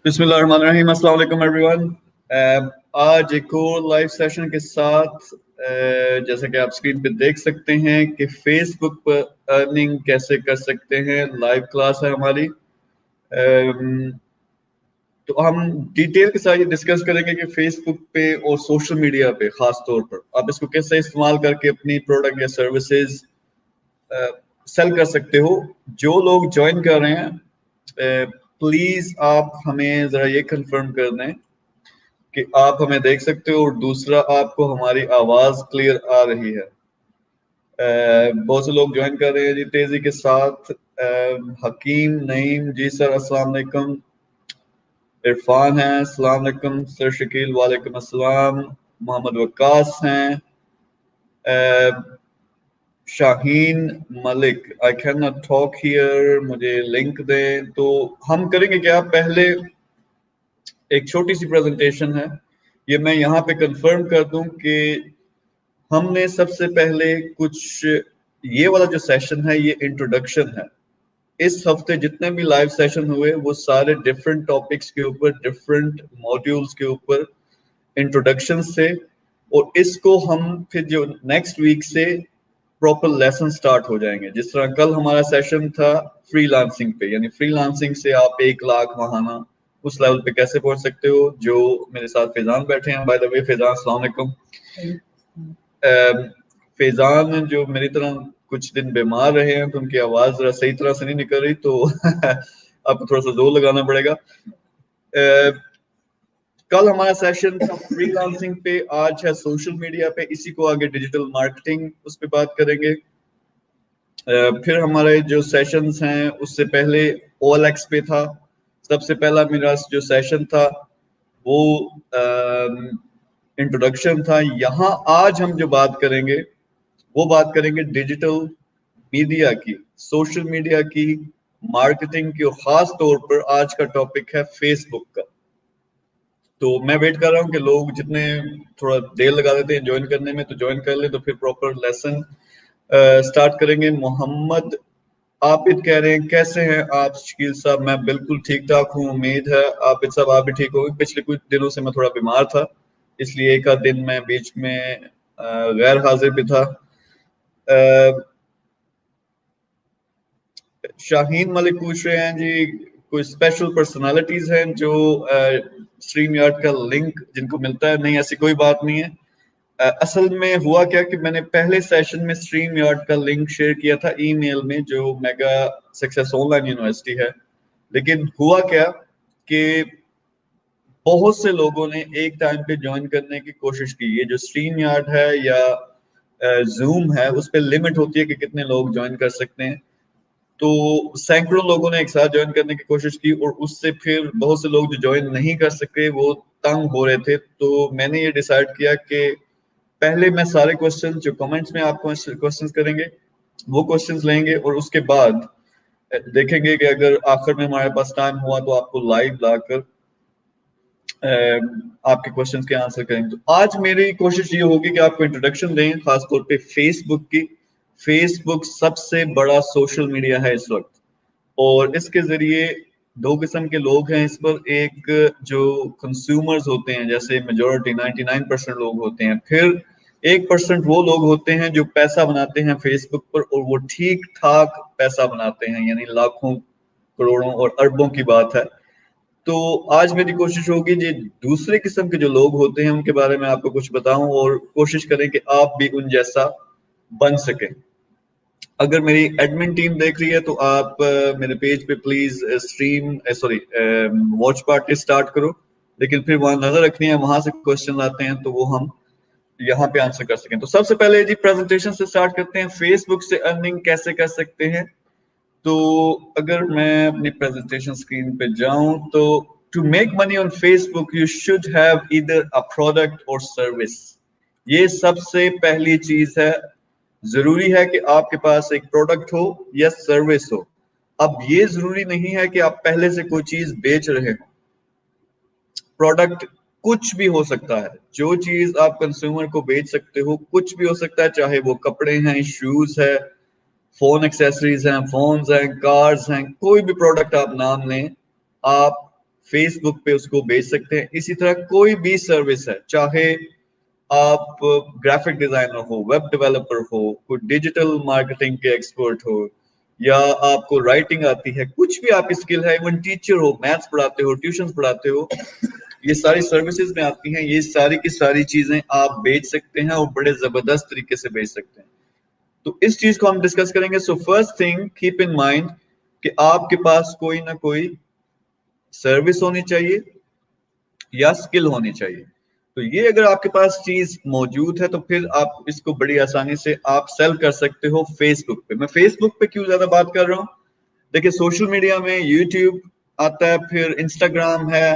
بسم اللہ الرحمن الرحیم. السلام علیکم ایوری ون. آج ایک اور لائیو سیشن کے ساتھ جیسا کہ آپ اسکرین پہ دیکھ سکتے ہیں کہ فیس بک پر ارننگ کیسے کر سکتے ہیں. لائیو کلاس ہے ہماری. تو ہم ڈیٹیل کے ساتھ یہ ڈسکس کریں گے کہ فیس بک پہ اور سوشل میڈیا پہ خاص طور پر آپ اس کو کیسے استعمال کر کے اپنی پروڈکٹ یا سروسز سیل کر سکتے ہو. جو لوگ جوائن کر رہے ہیں پلیز آپ ہمیں ذرا یہ کنفرم کر دیں کہ آپ ہمیں دیکھ سکتے ہو اور دوسرا آپ کو ہماری آواز کلیئر آ رہی ہے. بہت سے لوگ جوائن کر رہے ہیں جی تیزی کے ساتھ. حکیم نعیم جی سر السلام علیکم. عرفان ہیں السلام علیکم. سر شکیل وعلیکم السلام. محمد وقاص ہیں. شاہین ملک I cannot talk here مجھے لنک دیں. تو ہم کریں گے کیا پہلے ایک چھوٹی سی پریزنٹیشن ہے. یہ میں یہاں پہ کنفرم کر دوں کہ ہم نے سب سے پہلے کچھ یہ والا جو سیشن ہے یہ انٹروڈکشن ہے. اس ہفتے جتنے بھی لائیو سیشن ہوئے وہ سارے ڈفرینٹ ٹاپکس کے اوپر ڈفرینٹ موڈیولز کے اوپر انٹروڈکشن سے. اور اس کو ہم پھر جو نیکسٹ ویک سے پراپر لیسن سٹارٹ ہو جائیں گے. جس طرح کل ہمارا سیشن تھا فری لانسنگ پہ یعنی فری لانسنگ سے آپ 1 لاکھ ماہانہ اس لیول پہ کیسے پہنچ سکتے ہو. جو میرے ساتھ فیضان بیٹھے ہیں بائی دا وے فیضان السلام علیکم. فیضان جو میری طرح کچھ دن بیمار رہے ہیں تو ان کی آواز ذرا صحیح طرح سے نہیں نکل رہی تو آپ کو تھوڑا سا زور لگانا پڑے گا. کل ہمارا سیشن تھا فری لانسنگ پہ. آج ہے سوشل میڈیا پہ. اسی کو آگے ڈیجیٹل مارکیٹنگ اس پہ بات کریں گے. پھر ہمارے جو سیشنز ہیں اس سے پہلے OLX پہ تھا. سب سے پہلا میرا جو سیشن تھا وہ انٹروڈکشن تھا. یہاں آج ہم جو بات کریں گے وہ بات کریں گے ڈیجیٹل میڈیا کی, سوشل میڈیا کی, مارکیٹنگ کی, اور خاص طور پر آج کا ٹاپک ہے فیس بک کا. تو میں ویٹ کر رہا ہوں کہ لوگ جتنے تھوڑا دیر لگا دیتے ہیں جوائن کرنے میں تو جوائن کر لیں تو پھر پراپر لیسن سٹارٹ کریں گے. محمد عابد کہہ رہے ہیں کیسے ہیں آپ شکیل صاحب. میں بالکل ٹھیک ٹھاک ہوں. امید ہے عابد صاحب آپ بھی ٹھیک ہوں گے. پچھلے کچھ دنوں سے میں تھوڑا بیمار تھا اس لیے ایک آدھ دن میں بیچ میں غیر حاضر بھی تھا. شاہین ملک پوچھ رہے ہیں جی کوئی اسپیشل پرسنالٹیز ہیں جو اسٹریم یارڈ کا لنک جن کو ملتا ہے. نہیں ایسی کوئی بات نہیں ہے. اصل میں ہوا کیا کہ میں نے پہلے سیشن میں اسٹریم یارڈ کا لنک شیئر کیا تھا ای میل میں جو mega success on line university ہے. لیکن ہوا کیا کہ بہت سے لوگوں نے ایک ٹائم پہ جوائن کرنے کی کوشش کی. یہ جو اسٹریم یارڈ ہے یا زوم ہے اس پہ لمٹ ہوتی ہے کہ کتنے لوگ جوائن کر سکتے ہیں. تو سینکڑوں لوگوں نے ایک ساتھ جوائن کرنے کی کوشش کی اور اس سے پھر بہت سے لوگ جو جوائن نہیں کر سکے وہ تنگ ہو رہے تھے. تو میں نے یہ ڈیسائیڈ کیا کہ پہلے میں سارے کوسچن جو کمنٹس میں آپ کو کوسچنز کریں گے وہ کوسچنز لیں گے اور اس کے بعد دیکھیں گے کہ اگر آخر میں ہمارے پاس ٹائم ہوا تو آپ کو لائیو لا کر آپ کے کوسچنز کے آنسر کریں گے. تو آج میری کوشش یہ ہوگی کہ آپ کو انٹروڈکشن دیں خاص طور پہ فیس بک کی. فیس بک سب سے بڑا سوشل میڈیا ہے اس وقت اور اس کے ذریعے 2 قسم کے لوگ ہیں اس پر. ایک جو کنزیومرز ہوتے ہیں جیسے میجورٹی 99% لوگ ہوتے ہیں. پھر 1% وہ لوگ ہوتے ہیں جو پیسہ بناتے ہیں فیس بک پر اور وہ ٹھیک ٹھاک پیسہ بناتے ہیں یعنی لاکھوں کروڑوں اور اربوں کی بات ہے. تو آج میری کوشش ہوگی جی دوسرے قسم کے جو لوگ ہوتے ہیں ان کے بارے میں آپ کو کچھ بتاؤں اور کوشش کریں کہ آپ بھی ان جیسا بن سکیں. اگر میری ایڈمن ٹیم دیکھ رہی ہے تو آپ میرے پیج پہ پلیز واچ پارٹی سٹارٹ کرو. لیکن پھر وہاں نظر رکھنی ہے وہاں سے کوسچن آتے ہیں تو وہ ہم یہاں پہ آنسر کر سکیں. تو سب سے پہلے جی پریزنٹیشن سے سٹارٹ کرتے ہیں. فیس بک سے ارننگ کیسے کر سکتے ہیں. تو اگر میں اپنی پریزنٹیشن سکرین پہ جاؤں تو to make money on Facebook you should have either a product or service. یہ سب سے پہلی چیز ہے. ضروری ہے کہ آپ کے پاس ایک پروڈکٹ ہو یا سروس ہو. اب یہ ضروری نہیں ہے کہ آپ پہلے سے کوئی چیز بیچ رہے ہو. پروڈکٹ کچھ بھی ہو سکتا ہے. جو چیز آپ کنزیومر کو بیچ سکتے ہو کچھ بھی ہو سکتا ہے, چاہے وہ کپڑے ہیں, شوز ہے, فون ایکسیسریز ہیں, فونز ہیں, کارز ہیں, کوئی بھی پروڈکٹ آپ نام لیں, آپ فیس بک پہ اس کو بیچ سکتے ہیں. اسی طرح کوئی بھی سروس ہے, چاہے آپ گرافک ڈیزائنر ہو, ویب ڈیولپر ہو, کوئی ڈیجیٹل مارکیٹنگ کے ایکسپرٹ ہو, یا آپ کو رائٹنگ آتی ہے, کچھ بھی آپ کی اسکل ہے, ایون ٹیچر ہو, میتھس پڑھاتے ہو, ٹیوشن پڑھاتے ہو, یہ ساری سروسز میں آتی ہیں. یہ ساری کی ساری چیزیں آپ بیچ سکتے ہیں اور بڑے زبردست طریقے سے بیچ سکتے ہیں. تو اس چیز کو ہم ڈسکس کریں گے. So first thing keep in mind کہ آپ کے پاس کوئی نہ کوئی سروس ہونی چاہیے یا اسکل ہونی چاہیے. تو یہ اگر آپ کے پاس چیز موجود ہے تو پھر آپ اس کو بڑی آسانی سے آپ سیل کر سکتے ہو فیس بک پہ. میں فیس بک پہ کیوں زیادہ بات کر رہا ہوں, دیکھیں سوشل میڈیا میں یوٹیوب آتا ہے, پھر انسٹاگرام ہے,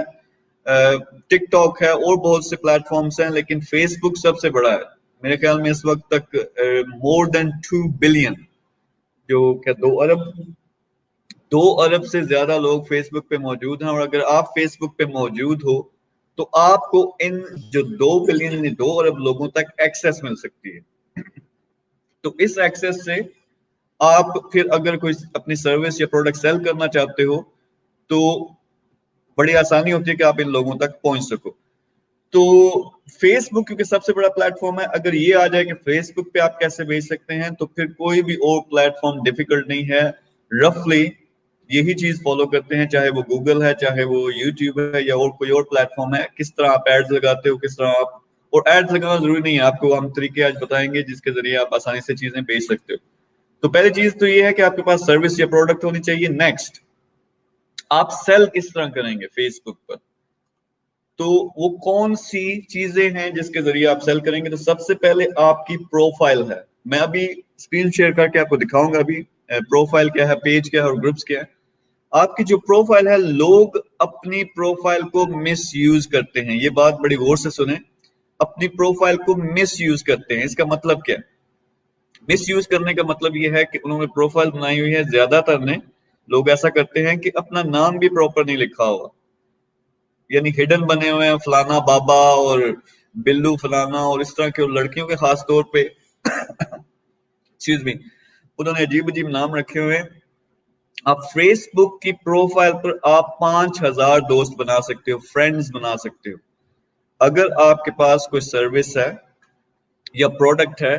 ٹک ٹاک ہے, اور بہت سے پلیٹ فارمز ہیں, لیکن فیس بک سب سے بڑا ہے. میرے خیال میں اس وقت تک مور دین 2 بلین, جو کہ 2 ارب سے زیادہ لوگ فیس بک پہ موجود ہیں. اور اگر آپ فیس بک پہ موجود ہو تو آپ کو ان جو 2 بلین یعنی 2 ارب لوگوں تک ایکسیس مل سکتی ہے. تو اس ایکسیس سے آپ پھر اگر کوئی اپنی سروس یا پروڈکٹ سیل کرنا چاہتے ہو تو بڑی آسانی ہوتی ہے کہ آپ ان لوگوں تک پہنچ سکو. تو فیس بک کیونکہ سب سے بڑا پلیٹ فارم ہے, اگر یہ آ جائے کہ فیس بک پہ آپ کیسے بھیج سکتے ہیں تو پھر کوئی بھی اور پلیٹ فارم ڈیفیکلٹ نہیں ہے. رفلی یہی چیز فالو کرتے ہیں, چاہے وہ گوگل ہے, چاہے وہ یوٹیوب ہے, یا اور کوئی اور پلیٹ فارم ہے. کس طرح آپ ایڈز لگاتے ہو, کس طرح آپ, اور ایڈز لگانا ضروری نہیں ہے, آپ کو ہم طریقے آج بتائیں گے جس کے ذریعے آپ آسانی سے چیزیں بیچ سکتے ہو. تو پہلی چیز تو یہ ہے کہ آپ کے پاس سروس یا پروڈکٹ ہونی چاہیے. نیکسٹ, آپ سیل کس طرح کریں گے فیس بک پر, تو وہ کون سی چیزیں ہیں جس کے ذریعے آپ سیل کریں گے. تو سب سے پہلے آپ کی پروفائل ہے. میں ابھی اسکرین شیئر کر کے آپ کو دکھاؤں گا ابھی پروفائل کیا ہے, پیج کیا ہے اور گروپس کیا ہے. آپ کی جو پروفائل ہے, لوگ اپنی پروفائل کو مس یوز کرتے ہیں. یہ بات بڑی غور سے سنیں, اپنی پروفائل کو مس یوز کرتے ہیں. اس کا مطلب کیا ہے؟ مس یوز کرنے کا مطلب یہ ہے کہ انہوں نے پروفائل بنائی ہوئی ہے, زیادہ تر نے لوگ ایسا کرتے ہیں کہ اپنا نام بھی پراپر نہیں لکھا ہوا, یعنی ہڈن بنے ہوئے ہیں, فلانا بابا اور بلو فلانا, اور اس طرح کے. اور لڑکیوں کے خاص طور پہ ایکسکیوز می, انہوں نے عجیب عجیب نام رکھے ہوئے. آپ فیس بک کی پروفائل پر آپ 5000 دوست بنا سکتے ہو, فرینڈز بنا سکتے ہو. اگر آپ کے پاس کوئی سروس ہے یا پروڈکٹ ہے,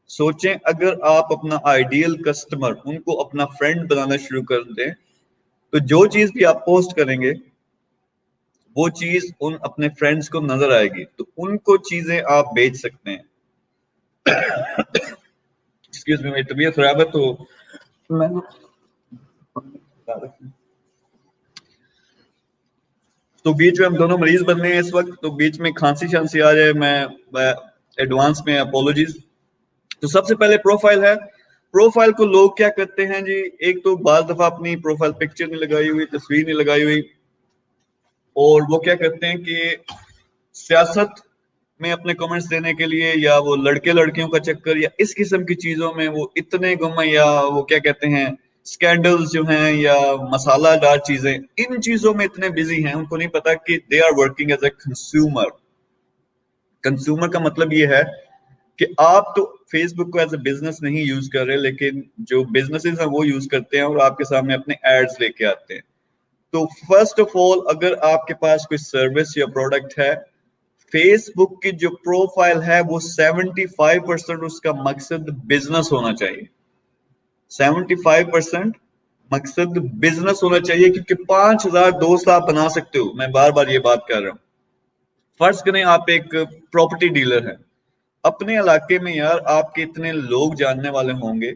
سوچیں اگر آپ اپنا آئیڈیل کسٹمر, ان کو اپنا فرینڈ بنانا شروع کر دیں, تو جو چیز بھی آپ پوسٹ کریں گے وہ چیز ان اپنے فرینڈز کو نظر آئے گی, تو ان کو چیزیں آپ بیچ سکتے ہیں. ایکسکیوز می, میری طبیعت خراب ہے تو میں تو بیچ میں ہم دونوں مریض بن رہے ہیں اس وقت, تو بیچ میں کھانسی شانسی آ جائے, میں ایڈوانس میں اپولوجیز. تو سب سے پہلے پروفائل ہے. پروفائل کو لوگ کیا کرتے ہیں جی, ایک تو بعض دفعہ اپنی پروفائل پکچر نہیں لگائی ہوئی, تصویر نہیں لگائی ہوئی, اور وہ کیا کرتے ہیں کہ سیاست میں اپنے کمنٹس دینے کے لیے, یا وہ لڑکے لڑکیوں کا چکر, یا اس قسم کی چیزوں میں وہ اتنے گم ہیں, یا وہ کیا کہتے ہیں سکینڈلز جو ہیں, یا مسالہ دار چیزیں, ان چیزوں میں اتنے بزی ہیں, ان کو نہیں پتا کہ they are working as a consumer. Consumer کا مطلب یہ ہے کہ آپ تو فیس بک کو ایز اے بزنس نہیں یوز کر رہے, لیکن جو بزنسز ہیں وہ یوز کرتے ہیں اور آپ کے سامنے اپنے ایڈز لے کے آتے ہیں. تو فرسٹ آف آل, اگر آپ کے پاس کوئی سروس یا پروڈکٹ ہے, فیس بک کی جو پروفائل ہے وہ 75% اس کا مقصد بزنس ہونا چاہیے. 75% مقصد بزنس ہونا چاہیے, کیونکہ 5000 دوست آپ بنا سکتے ہو. میں بار بار یہ بات کر رہا ہوں. فرض کریں آپ ایک پراپرٹی ڈیلر ہیں, اپنے علاقے میں یار آپ کے اتنے لوگ جاننے والے ہوں گے,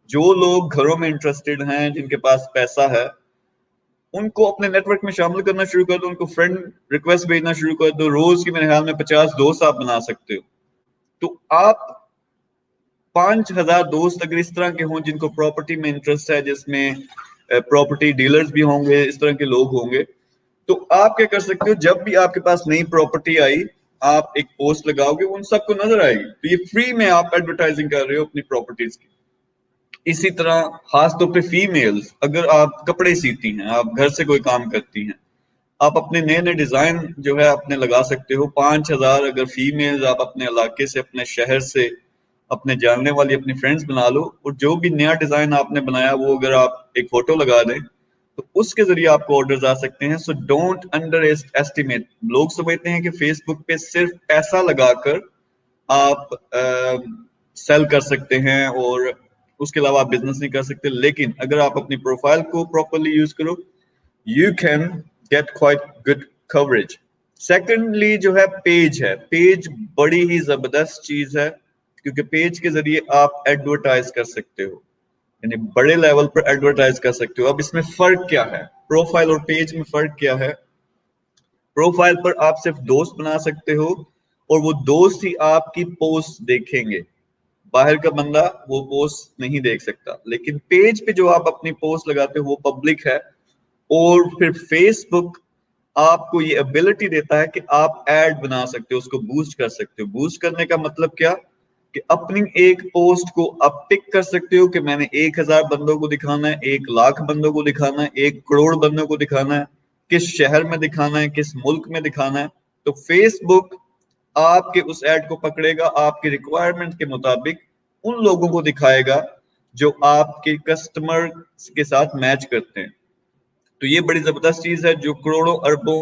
جو لوگ گھروں میں انٹرسٹڈ ہیں, جن کے پاس پیسہ ہے, ان کو اپنے نیٹ ورک میں شامل کرنا شروع کر دو, ان کو فرینڈ ریکویسٹ بھیجنا شروع کر دو. روز کی میرے خیال میں 50 دوست آپ بنا سکتے ہو. تو آپ 5000 دوست اگر اس طرح کے ہوں جن کو پراپرٹی میں انٹرسٹ ہے, جس میں پراپرٹی ڈیلرز بھی ہوں گے, اس طرح کے لوگ ہوں گے, تو آپ کیا کر سکتے ہو, جب بھی آپ کے پاس نئی پراپرٹی آئی, آپ ایک پوسٹ لگاؤ گے, ان سب کو نظر آئے گی. تو یہ فری میں آپ ایڈورٹائزنگ کر رہے ہو اپنی پراپرٹیز کی. اسی طرح خاص طور پہ فیمیلز, اگر آپ کپڑے سیتی ہیں, آپ گھر سے کوئی کام کرتی ہیں, آپ اپنے نئے نئے ڈیزائن جو ہے اپنے لگا سکتے ہو. 5000 اگر فیمیلز آپ اپنے علاقے سے, اپنے شہر سے, اپنے جاننے والی اپنی فرینڈز بنا لو, اور جو بھی نیا ڈیزائن آپ نے بنایا وہ اگر آپ ایک فوٹو لگا دیں, تو اس کے ذریعے آپ کو آرڈرز آ سکتے ہیں. So don't under estimate. لوگ سمجھتے ہیں کہ فیس بک پہ صرف پیسہ لگا کر آپ سیل کر سکتے ہیں اور اس کے علاوہ آپ بزنس نہیں کر سکتے. لیکن اگر آپ اپنی پروفائل کو پراپرلی یوز کرو, you can get quite good coverage. Secondly جو ہے پیج ہے. پیج بڑی ہی زبردست چیز ہے کیونکہ پیج کے ذریعے آپ ایڈورٹائز کر سکتے ہو, یعنی بڑے لیول پر ایڈورٹائز کر سکتے ہو. اب اس میں فرق کیا ہے, پروفائل اور پیج میں فرق کیا ہے؟ پروفائل پر آپ صرف دوست بنا سکتے ہو اور وہ دوست ہی آپ کی پوسٹ دیکھیں گے, باہر کا بندہ وہ پوسٹ نہیں دیکھ سکتا. لیکن پیج پہ جو آپ اپنی پوسٹ لگاتے ہو وہ پبلک ہے. اور پھر فیس بک آپ کو یہ ایبلٹی دیتا ہے کہ آپ ایڈ بنا سکتے ہو, اس کو بوسٹ کر سکتے ہو. بوسٹ کرنے کا مطلب کیا کہ اپنی ایک پوسٹ کو آپ پک کر سکتے ہو کہ میں نے 1000 بندوں کو دکھانا ہے, 1,00,000 بندوں کو دکھانا ہے, 1 کروڑ بندوں کو دکھانا ہے, کس شہر میں دکھانا ہے, کس ملک میں دکھانا ہے. تو فیس بک آپ کے اس ایڈ کو پکڑے گا, آپ کی ریکوائرمنٹ کے مطابق ان لوگوں کو دکھائے گا جو آپ کے کسٹمر کے ساتھ میچ کرتے ہیں. تو یہ بڑی زبردست چیز ہے جو کروڑوں اربوں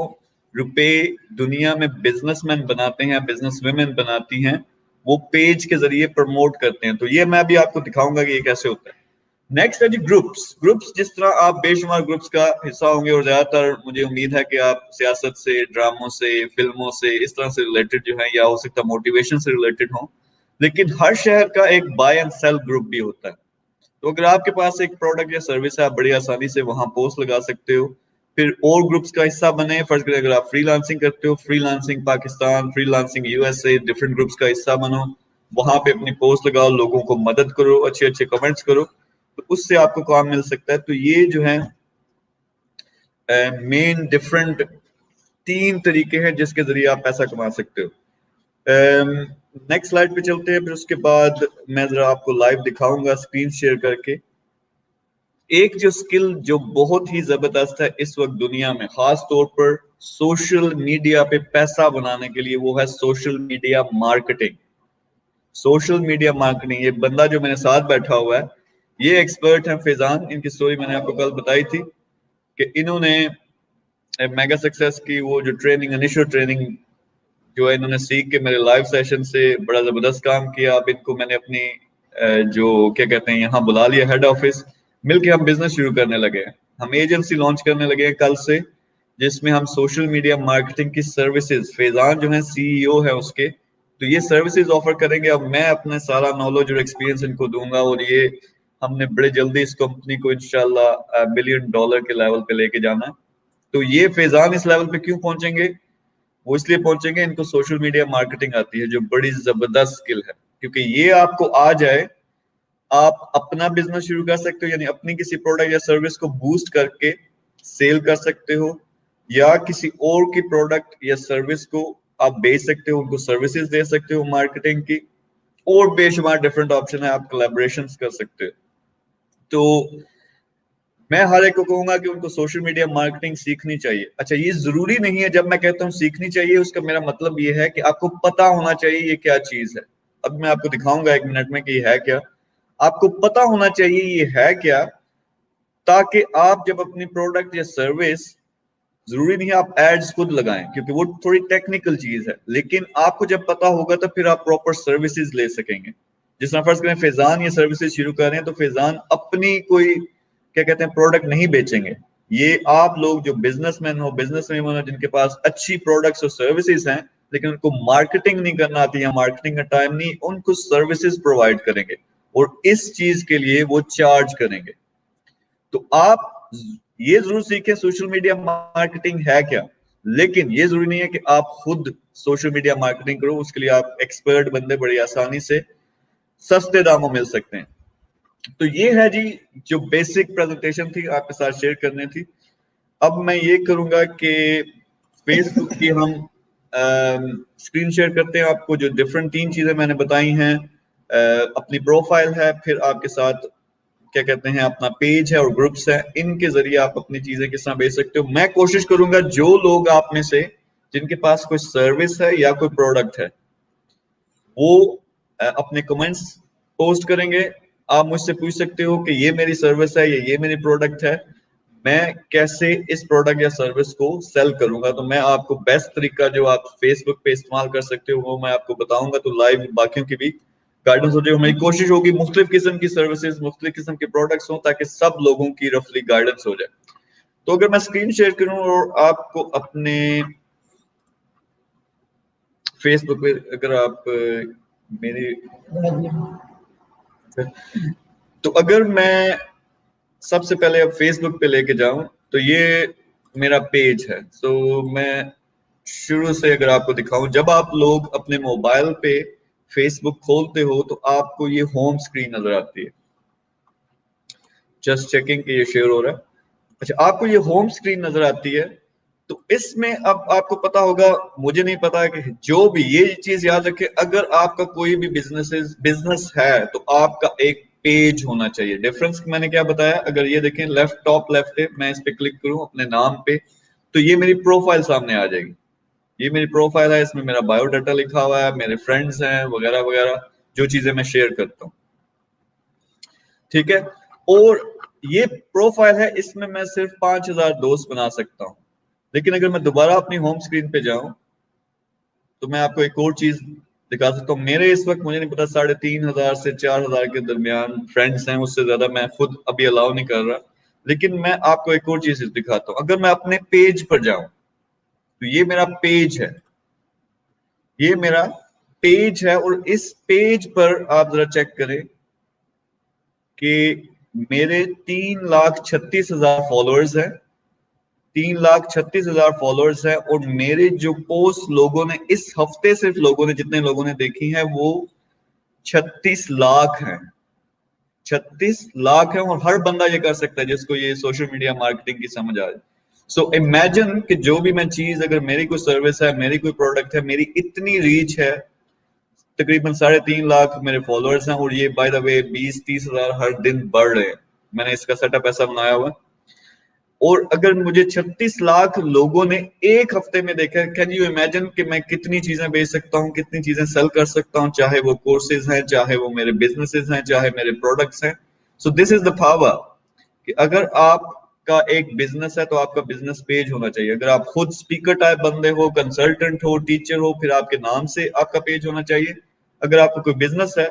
روپے دنیا میں بزنس مین بناتے ہیں, بزنس ویمن بناتی ہیں, وہ پیج کے ذریعے پروموٹ کرتے ہیں. تو یہ میں بھی آپ کو دکھاؤں گا کہ یہ کیسے ہوتا ہے. نیکسٹ ہے جی گروپس. گروپس جس طرح آپ بے شمار گروپس کا حصہ ہوں گے اور زیادہ تر مجھے امید ہے کہ آپ سیاست سے, ڈراموں سے, فلموں سے, اس طرح سے ریلیٹڈ جو ہیں, یا ہو سکتا ہے موٹیویشن سے ریلیٹڈ ہوں. لیکن ہر شہر کا ایک بائی اینڈ سیل گروپ بھی ہوتا ہے. تو اگر آپ کے پاس ایک پروڈکٹ یا سروس ہے, آپ بڑی آسانی سے وہاں پوسٹ لگا سکتے ہو. پھر اور گروپس کا حصہ بنے. فرض کریں اگر آپ فری لانسنگ کرتے ہو, freelancing Pakistan, freelancing U S A, different groups کا حصہ بنو, وہاں پہ اپنی پوسٹ لگاؤ, لوگوں کو مدد کرو, اچھے اچھے کمنٹس کرو, تو اس سے آپ کو کام مل سکتا ہے. تو یہ جو ہے مین ڈفرنٹ 3 طریقے ہیں جس کے ذریعے آپ پیسہ کما سکتے ہو. نیکسٹ سلائڈ پہ چلتے ہیں. پھر اس کے بعد میں ذرا آپ کو لائیو دکھاؤں گا اسکرین شیئر کر کے. ایک جو سکل جو بہت ہی زبردست ہے اس وقت دنیا میں, خاص طور پر سوشل میڈیا پہ پیسہ بنانے کے لیے, وہ ہے social media marketing. Social media marketing. یہ بندہ جو میرے ساتھ بیٹھا ہوا ہے یہ ایکسپرٹ ہیں, فیضان. ان کی سٹوری میں نے آپ کو کل بتائی تھی کہ انہوں نے میگا سکسیس کی وہ جو ٹریننگ, انیشل ٹریننگ جو ہے انہوں نے سیکھ کے میرے لائیو سیشن سے بڑا زبردست کام کیا. اب ان کو میں نے اپنی جو کیا کہتے ہیں یہاں بلا لیا ہیڈ آفس, مل کے ہم بزنس شروع کرنے لگے ہیں. ہم ایجنسی لانچ کرنے لگے ہیں کل سے, جس میں ہم سوشل میڈیا مارکیٹنگ کی سروسز, فیضان جو ہیں CEO ہے اس کے, تو یہ سروسز آفر کریں گے. اب میں اپنا سارا نالج اور ایکسپیرینس ان کو دوں گا, اور یہ ہم نے بڑے جلدی اس کمپنی کو انشاءاللہ $1 بلین کے لیول پہ لے کے جانا ہے. تو یہ فیضان اس لیول پہ کیوں پہنچیں گے؟ وہ اس لیے پہنچیں گے ان کو سوشل میڈیا مارکیٹنگ آتی ہے, جو بڑی زبردست سکل ہے. کیونکہ یہ آپ کو آ جائے, آپ اپنا بزنس شروع کر سکتے ہو, یعنی اپنی کسی پروڈکٹ یا سروس کو بوسٹ کر کے سیل کر سکتے ہو, یا کسی اور کی پروڈکٹ یا سروس کو آپ بیچ سکتے ہو, ان کو سروسز دے سکتے ہو مارکیٹنگ کی, اور بے شمار ڈفرنٹ آپشن ہے, آپ کولیبریشنز کر سکتے ہو. تو میں ہر ایک کو کہوں گا کہ ان کو سوشل میڈیا مارکیٹنگ سیکھنی چاہیے. اچھا, یہ ضروری نہیں ہے, جب میں کہتا ہوں سیکھنی چاہیے اس کا میرا مطلب یہ ہے کہ آپ کو پتا ہونا چاہیے یہ کیا چیز ہے. اب میں آپ کو دکھاؤں گا 1 منٹ میں کہ یہ ہے کیا. آپ کو پتا ہونا چاہیے یہ ہے کیا, تاکہ آپ جب اپنی پروڈکٹ یا سروس, ضروری نہیں ہے آپ ایڈز خود لگائیں کیونکہ وہ تھوڑی ٹیکنیکل چیز ہے, لیکن آپ کو جب پتا ہوگا تو پھر آپ پراپر سروسز لے سکیں گے. جس طرح فرض کریں فیضان یہ سروسز شروع کر رہے ہیں, تو فیضان اپنی کوئی کیا کہتے ہیں پروڈکٹ نہیں بیچیں گے. یہ آپ لوگ جو business man who, business women who, جن کے پاس اچھی پروڈکٹس اور سروسز ہیں لیکن ان کو مارکیٹنگ نہیں کرنا آتی ہے, مارکیٹنگ کا ٹائم نہیں, ان کو سروسز پرووائڈ کریں گے اور اس چیز کے لیے وہ چارج کریں گے. تو آپ یہ ضرور سیکھیں سوشل میڈیا مارکیٹنگ ہے کیا, لیکن یہ ضروری نہیں ہے کہ آپ خود سوشل میڈیا مارکیٹنگ کرو. اس کے لیے آپ ایکسپرٹ بندے بڑی آسانی سے سستے داموں مل سکتے ہیں. تو یہ ہے جی جو بیسک پریزنٹیشن تھی آپ کے ساتھ شیئر کرنی تھی. اب میں یہ کروں گا کہ فیس بک کی ہم اسکرین شیئر کرتے ہیں آپ کو. جو ڈفرنٹ 3 چیزیں میں نے بتائی ہیں, اپنی پروفائل ہے, پھر آپ کے ساتھ کیا کہتے ہیں اپنا پیج ہے اور گروپس ہے, ان کے ذریعے آپ اپنی چیزیں کس طرح بیچ سکتے ہو. میں کوشش کروں گا جو لوگ آپ میں سے جن کے پاس کوئی سروس ہے یا کوئی پروڈکٹ ہے وہ اپنے کمنٹس پوسٹ کریں گے. آپ مجھ سے پوچھ سکتے ہو کہ یہ میری سروس ہے یا یہ میری پروڈکٹ ہے, میں کیسے اس پروڈکٹ یا سروس کو سیل کروں گا. تو میں آپ کو بیسٹ طریقہ جو آپ فیس بک پہ استعمال کر سکتے ہو وہ میں آپ کو بتاؤں گا, تو لائیو باقیوں کی بھی گائیڈنس ہو جائے. میری کوشش ہوگی مختلف قسم کی سروسز, مختلف قسم کے پروڈکٹس ہوں تاکہ سب لوگوں کی رفلی گائیڈنس ہو جائے. تو اگر میں اسکرین شیئر کروں اور آپ کو اپنے فیس بک پہ, اگر آپ میری, تو اگر میں سب سے پہلے اب فیس بک پہ لے کے جاؤں تو یہ میرا پیج ہے. سو میں شروع سے اگر آپ کو دکھاؤں, جب آپ لوگ اپنے موبائل پہ فیس بک کھولتے ہو تو آپ کو یہ ہوم اسکرین نظر آتی ہے. جسٹ چیکنگ کہ یہ شیئر ہو رہا ہے. اچھا, آپ کو یہ ہوم اسکرین نظر آتی ہے. تو اس میں اب آپ کو پتا ہوگا, مجھے نہیں پتا کہ جو بھی, یہ چیز یاد رکھے, اگر آپ کا کوئی بھی بزنس ہے تو آپ کا ایک پیج ہونا چاہیے. ڈفرنس میں نے کیا بتایا, اگر یہ دیکھیں لیفٹ ٹاپ لیفٹ ہے, میں اس پہ کلک کروں اپنے نام پہ تو یہ میری پروفائل سامنے آ جائے گی. یہ میری پروفائل ہے, اس میں میرا بایو ڈاٹا لکھا ہوا ہے, میرے فرینڈز ہیں وغیرہ وغیرہ, جو چیزیں میں شیئر کرتا ہوں. ٹھیک ہے, اور یہ پروفائل ہے, اس میں میں صرف 5000 دوست بنا سکتا ہوں. لیکن اگر میں دوبارہ اپنی ہوم اسکرین پہ جاؤں تو میں آپ کو ایک اور چیز دکھا سکتا ہوں. میرے اس وقت مجھے نہیں پتا 3500 سے 4000 کے درمیان فرینڈز ہیں, اس سے زیادہ میں خود ابھی الاؤ نہیں کر رہا. لیکن میں آپ کو ایک اور چیز دکھاتا ہوں. اگر میں اپنے پیج پر جاؤں تو یہ میرا پیج ہے, یہ میرا پیج ہے, اور اس پیج پر آپ ذرا چیک کریں کہ میرے 3,36,000 فالوورز ہیں, 3,36,000 فالوورز ہیں. اور میرے جو پوسٹ لوگوں نے اس ہفتے صرف لوگوں نے, جتنے لوگوں نے دیکھی ہیں وہ 36 لاکھ ہیں. 36 لاکھ ہیں, اور ہر بندہ یہ کر سکتا ہے جس کو یہ سوشل میڈیا مارکیٹنگ کی سمجھ آ جائے. سو امیجن کہ جو بھی میں چیز, اگر میری کوئی سروس ہے, میری کوئی پروڈکٹ ہے, میری اتنی ریچ ہے, تقریباً 3.5 لاکھ میرے فالوورز ہیں, اور یہ بائی دا وے 20-30 ہزار ہر دن بڑھ رہے ہیں. میں نے اس کا سیٹ اپ ایسا بنایا ہوا. اور اگر مجھے 36 لاکھ لوگوں نے ایک ہفتے میں دیکھا, کین یو امیجن کہ میں کتنی چیزیں بیچ سکتا ہوں, کتنی چیزیں سیل کر سکتا ہوں, چاہے وہ کورسز ہیں, چاہے وہ میرے بزنسز ہیں, چاہے میرے پروڈکٹس ہیں. سو دس از دا پاور کہ اگر آپ کا ایک بزنس ہے تو آپ کا بزنس پیج ہونا چاہیے. اگر آپ خود اسپیکر ٹائپ بندے ہو, کنسلٹنٹ ہو, ٹیچر ہو, پھر آپ کے نام سے آپ کا پیج ہونا چاہیے. اگر آپ کا کوئی بزنس ہے,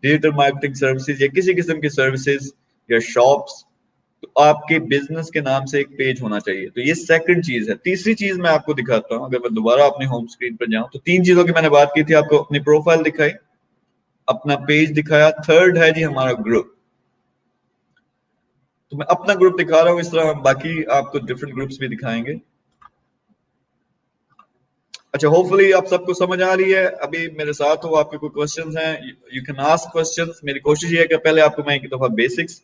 ڈیجیٹل مارکیٹنگ سروسز یا کسی قسم کی سروسز یا شاپس, تو آپ کے بزنس کے نام سے ایک پیج ہونا چاہیے. تو یہ سیکنڈ چیز ہے. تیسری چیز میں آپ کو دکھاتا ہوں. اگر میں دوبارہ اپنی ہوم اسکرین پر جاؤں تو 3 چیزوں کی میں نے بات کی تھی. آپ کو اپنی پروفائل دکھائی, اپنا پیج دکھایا, تھرڈ ہے جی ہمارا گروپ. تو میں اپنا گروپ دکھا رہا ہوں, اس طرح باقی آپ کو ڈفرنٹ گروپس بھی دکھائیں گے. اچھا, ہوپ فلی آپ سب کو سمجھ آ رہی ہے. ابھی میرے ساتھ ہو, آپ کے کوئی کوشچنز ہیں, یو کین آسک کوشچنز. میری کوشش یہ ہے کہ پہلے آپ کو میں ایک دفعہ بیسکس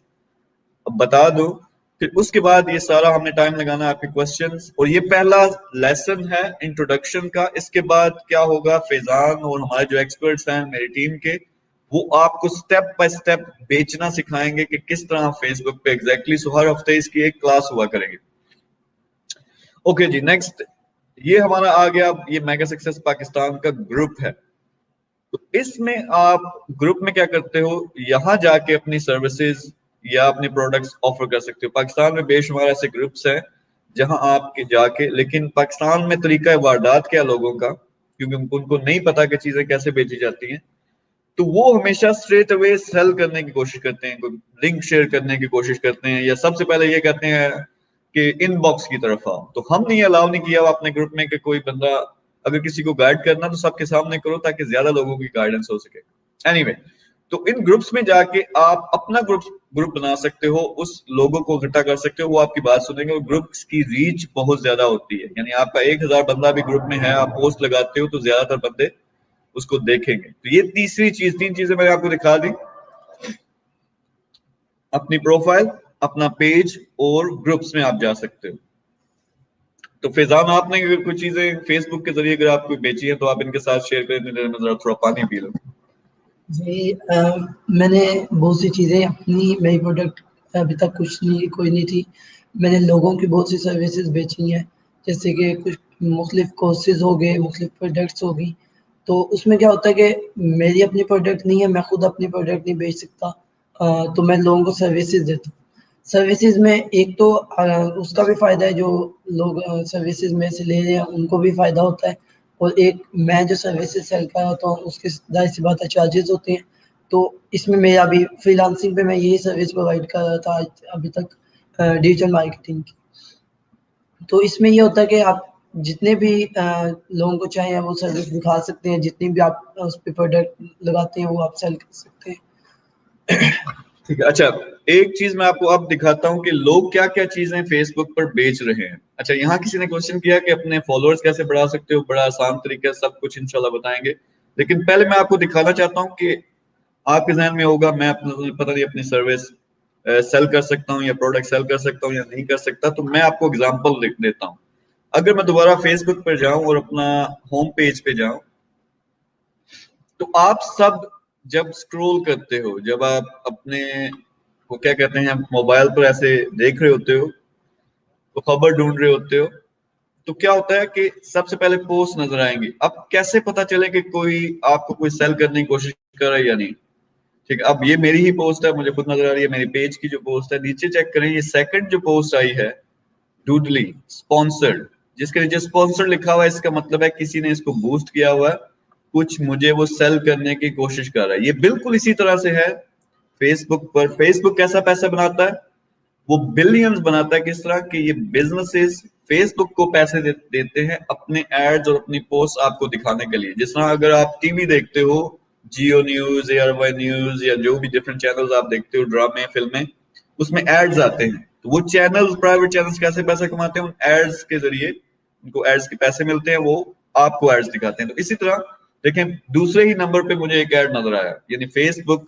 بتا دوں, پھر اس کے بعد یہ سارا ہم نے ٹائم لگانا ہے آپ کے کوشچنز. اور یہ پہلا لیسن ہے انٹروڈکشن کا. اس کے بعد کیا ہوگا, فیضان اور ہمارے جو ایکسپرٹس ہیں میری ٹیم کے, وہ آپ کو سٹیپ بائی سٹیپ بیچنا سکھائیں گے کہ کس طرح فیس بک پہ ایگزیکٹلی. سو ہر ہفتے اس کی ایک کلاس ہوا کرے گی. اوکے جی, نیکسٹ یہ ہمارا آ گیا. یہ میگا سکسیس پاکستان کا گروپ ہے. تو اس میں آپ گروپ میں کیا کرتے ہو, یہاں جا کے اپنی سروسز یا اپنے پروڈکٹس آفر کر سکتے ہو. پاکستان میں بے شمار ایسے گروپس ہیں جہاں آپ کے جا کے, لیکن پاکستان میں طریقہ واردات کیا لوگوں کا, کیونکہ ان کو نہیں پتا کہ چیزیں کیسے بیچی جاتی ہیں, تو وہ ہمیشہ اسٹریٹ اوے سیل کرنے کی کوشش کرتے ہیں, کوئی لنک شیئر کرنے کی کوشش کرتے ہیں, یا سب سے پہلے یہ کہتے ہیں کہ ان باکس کی طرف آؤ. تو ہم نے یہ الاؤ نہیں کیا اپنے گروپ میں کہ کوئی بندہ اگر کسی کو گائیڈ کرنا تو سب کے سامنے کرو تاکہ زیادہ لوگوں کی گائیڈنس ہو سکے. اینی وے, تو ان گروپس میں جا کے آپ اپنا گروپ بنا سکتے ہو, اس لوگوں کو اکٹھا کر سکتے ہو, وہ آپ کی بات سنیں گے. اور گروپس کی ریچ بہت زیادہ ہوتی ہے, یعنی آپ کا 1000 بندہ بھی گروپ میں ہے, آپ پوسٹ لگاتے ہو تو زیادہ تر بندے اس کو دیکھیں گے. تو یہ تیسری چیز, 3 چیزیں میں نے آپ کو دکھا دی, اپنی پروفائل, اپنا پیج, اور گروپس میں آپ جا سکتے ہو. تو فیضان, آپ نے اگر کوئی چیزیں فیس بک کے ذریعے اگر آپ کو بیچی ہیں تو آپ ان کے ساتھ شیئر کریں. میں ذرا تھوڑا پانی پی لوں. جی, میں نے بہت سی چیزیں اپنی, میری پروڈکٹ ابھی تک کوئی نہیں تھی. میں نے لوگوں کی بہت سی سروسز بیچی ہیں, جیسے کہ کچھ مختلف کورسز ہو گئے, مختلف پروڈکٹس ہو گئی. تو اس میں کیا ہوتا ہے کہ میری اپنی پروڈکٹ نہیں ہے, میں خود اپنی پروڈکٹ نہیں بیچ سکتا, تو میں لوگوں کو سروسز دیتا ہوں. سروسز میں ایک تو اس کا بھی فائدہ ہے، جو لوگ سروسز میں سے لے رہے ہیں ان کو بھی فائدہ ہوتا ہے، اور ایک میں جو سروسز سیل کر رہا ہوں اس کے ظاہر سی بات ہے چارجز ہوتے ہیں. تو اس میں میرا بھی فری لانسنگ پہ میں یہی سروس پرووائڈ کر رہا تھا ابھی تک، ڈیجیٹل مارکیٹنگ کی. تو اس میں یہ ہوتا ہے کہ آپ جتنے بھی لوگوں کو چاہیں وہ سروس دکھا سکتے ہیں، جتنی بھی آپ اس پہ پروڈکٹ لگاتے ہیں وہ آپ سیل کر سکتے ہیں. ٹھیک ہے. اچھا ایک چیز میں آپ کو اب دکھاتا ہوں کہ لوگ کیا کیا چیزیں فیس بک پر بیچ رہے ہیں. اچھا یہاں کسی نے کوشچن کیا کہ اپنے فالوورز کیسے بڑھا سکتے ہو. بڑا آسان طریقہ، سب کچھ انشاءاللہ بتائیں گے. لیکن پہلے میں آپ کو دکھانا چاہتا ہوں کہ آپ کے ذہن میں ہوگا میں اپنا پتہ نہیں اپنی سروس سیل کر سکتا ہوں یا پروڈکٹ سیل کر سکتا ہوں یا نہیں کر سکتا. تو میں آپ کو اگزامپل لکھ دیتا ہوں. اگر میں دوبارہ فیس بک پر جاؤں اور اپنا ہوم پیج پہ جاؤں تو آپ سب جب سکرول کرتے ہو، جب آپ اپنے وہ کیا کہتے ہیں موبائل پر ایسے دیکھ رہے ہوتے ہو تو خبر ڈھونڈ رہے ہوتے ہو تو کیا ہوتا ہے کہ سب سے پہلے پوسٹ نظر آئیں گی. اب کیسے پتا چلے کہ کوئی آپ کو کوئی سیل کرنے کی کوشش کر رہا ہے یا نہیں. ٹھیک ہے. اب یہ میری ہی پوسٹ ہے، مجھے خود نظر آ رہی ہے، میری پیج کی جو پوسٹ ہے. نیچے چیک کریں، یہ سیکنڈ جو پوسٹ آئی ہے ڈوڈلی اسپانسرڈ، جس کے نیچے اسپانسر لکھا ہوا ہے، اس کا مطلب ہے کسی نے اس کو بوسٹ کیا ہوا ہے، کچھ مجھے وہ سیل کرنے کی کوشش کر رہا ہے. یہ بالکل اسی طرح سے ہے فیس بک پر. فیس بک کیسا پیسہ بناتا ہے؟ وہ بلینز بناتا ہے. کس طرح کہ یہ بزنسز فیس بک کو پیسے دیتے ہیں اپنے ایڈز اور اپنی پوسٹ آپ کو دکھانے کے لیے. جس طرح اگر آپ ٹی وی دیکھتے ہو، Geo news, ARY news, یا جو بھی ڈفرنٹ چینلز آپ دیکھتے ہو، ڈرامے، فلمیں، اس میں ایڈز آتے ہیں. تو وہ چینلز، پرائیویٹ چینلز کیسے پیسے کماتے ہیں؟ ان ایڈز کے ذریعے ان کو ایڈز کے پیسے ملتے ہیں، وہ آپ کو ایڈز دکھاتے ہیں. تو اسی طرح دیکھیں دوسرے ہی نمبر پہ مجھے ایک ایڈ نظر آیا، یعنی فیس بک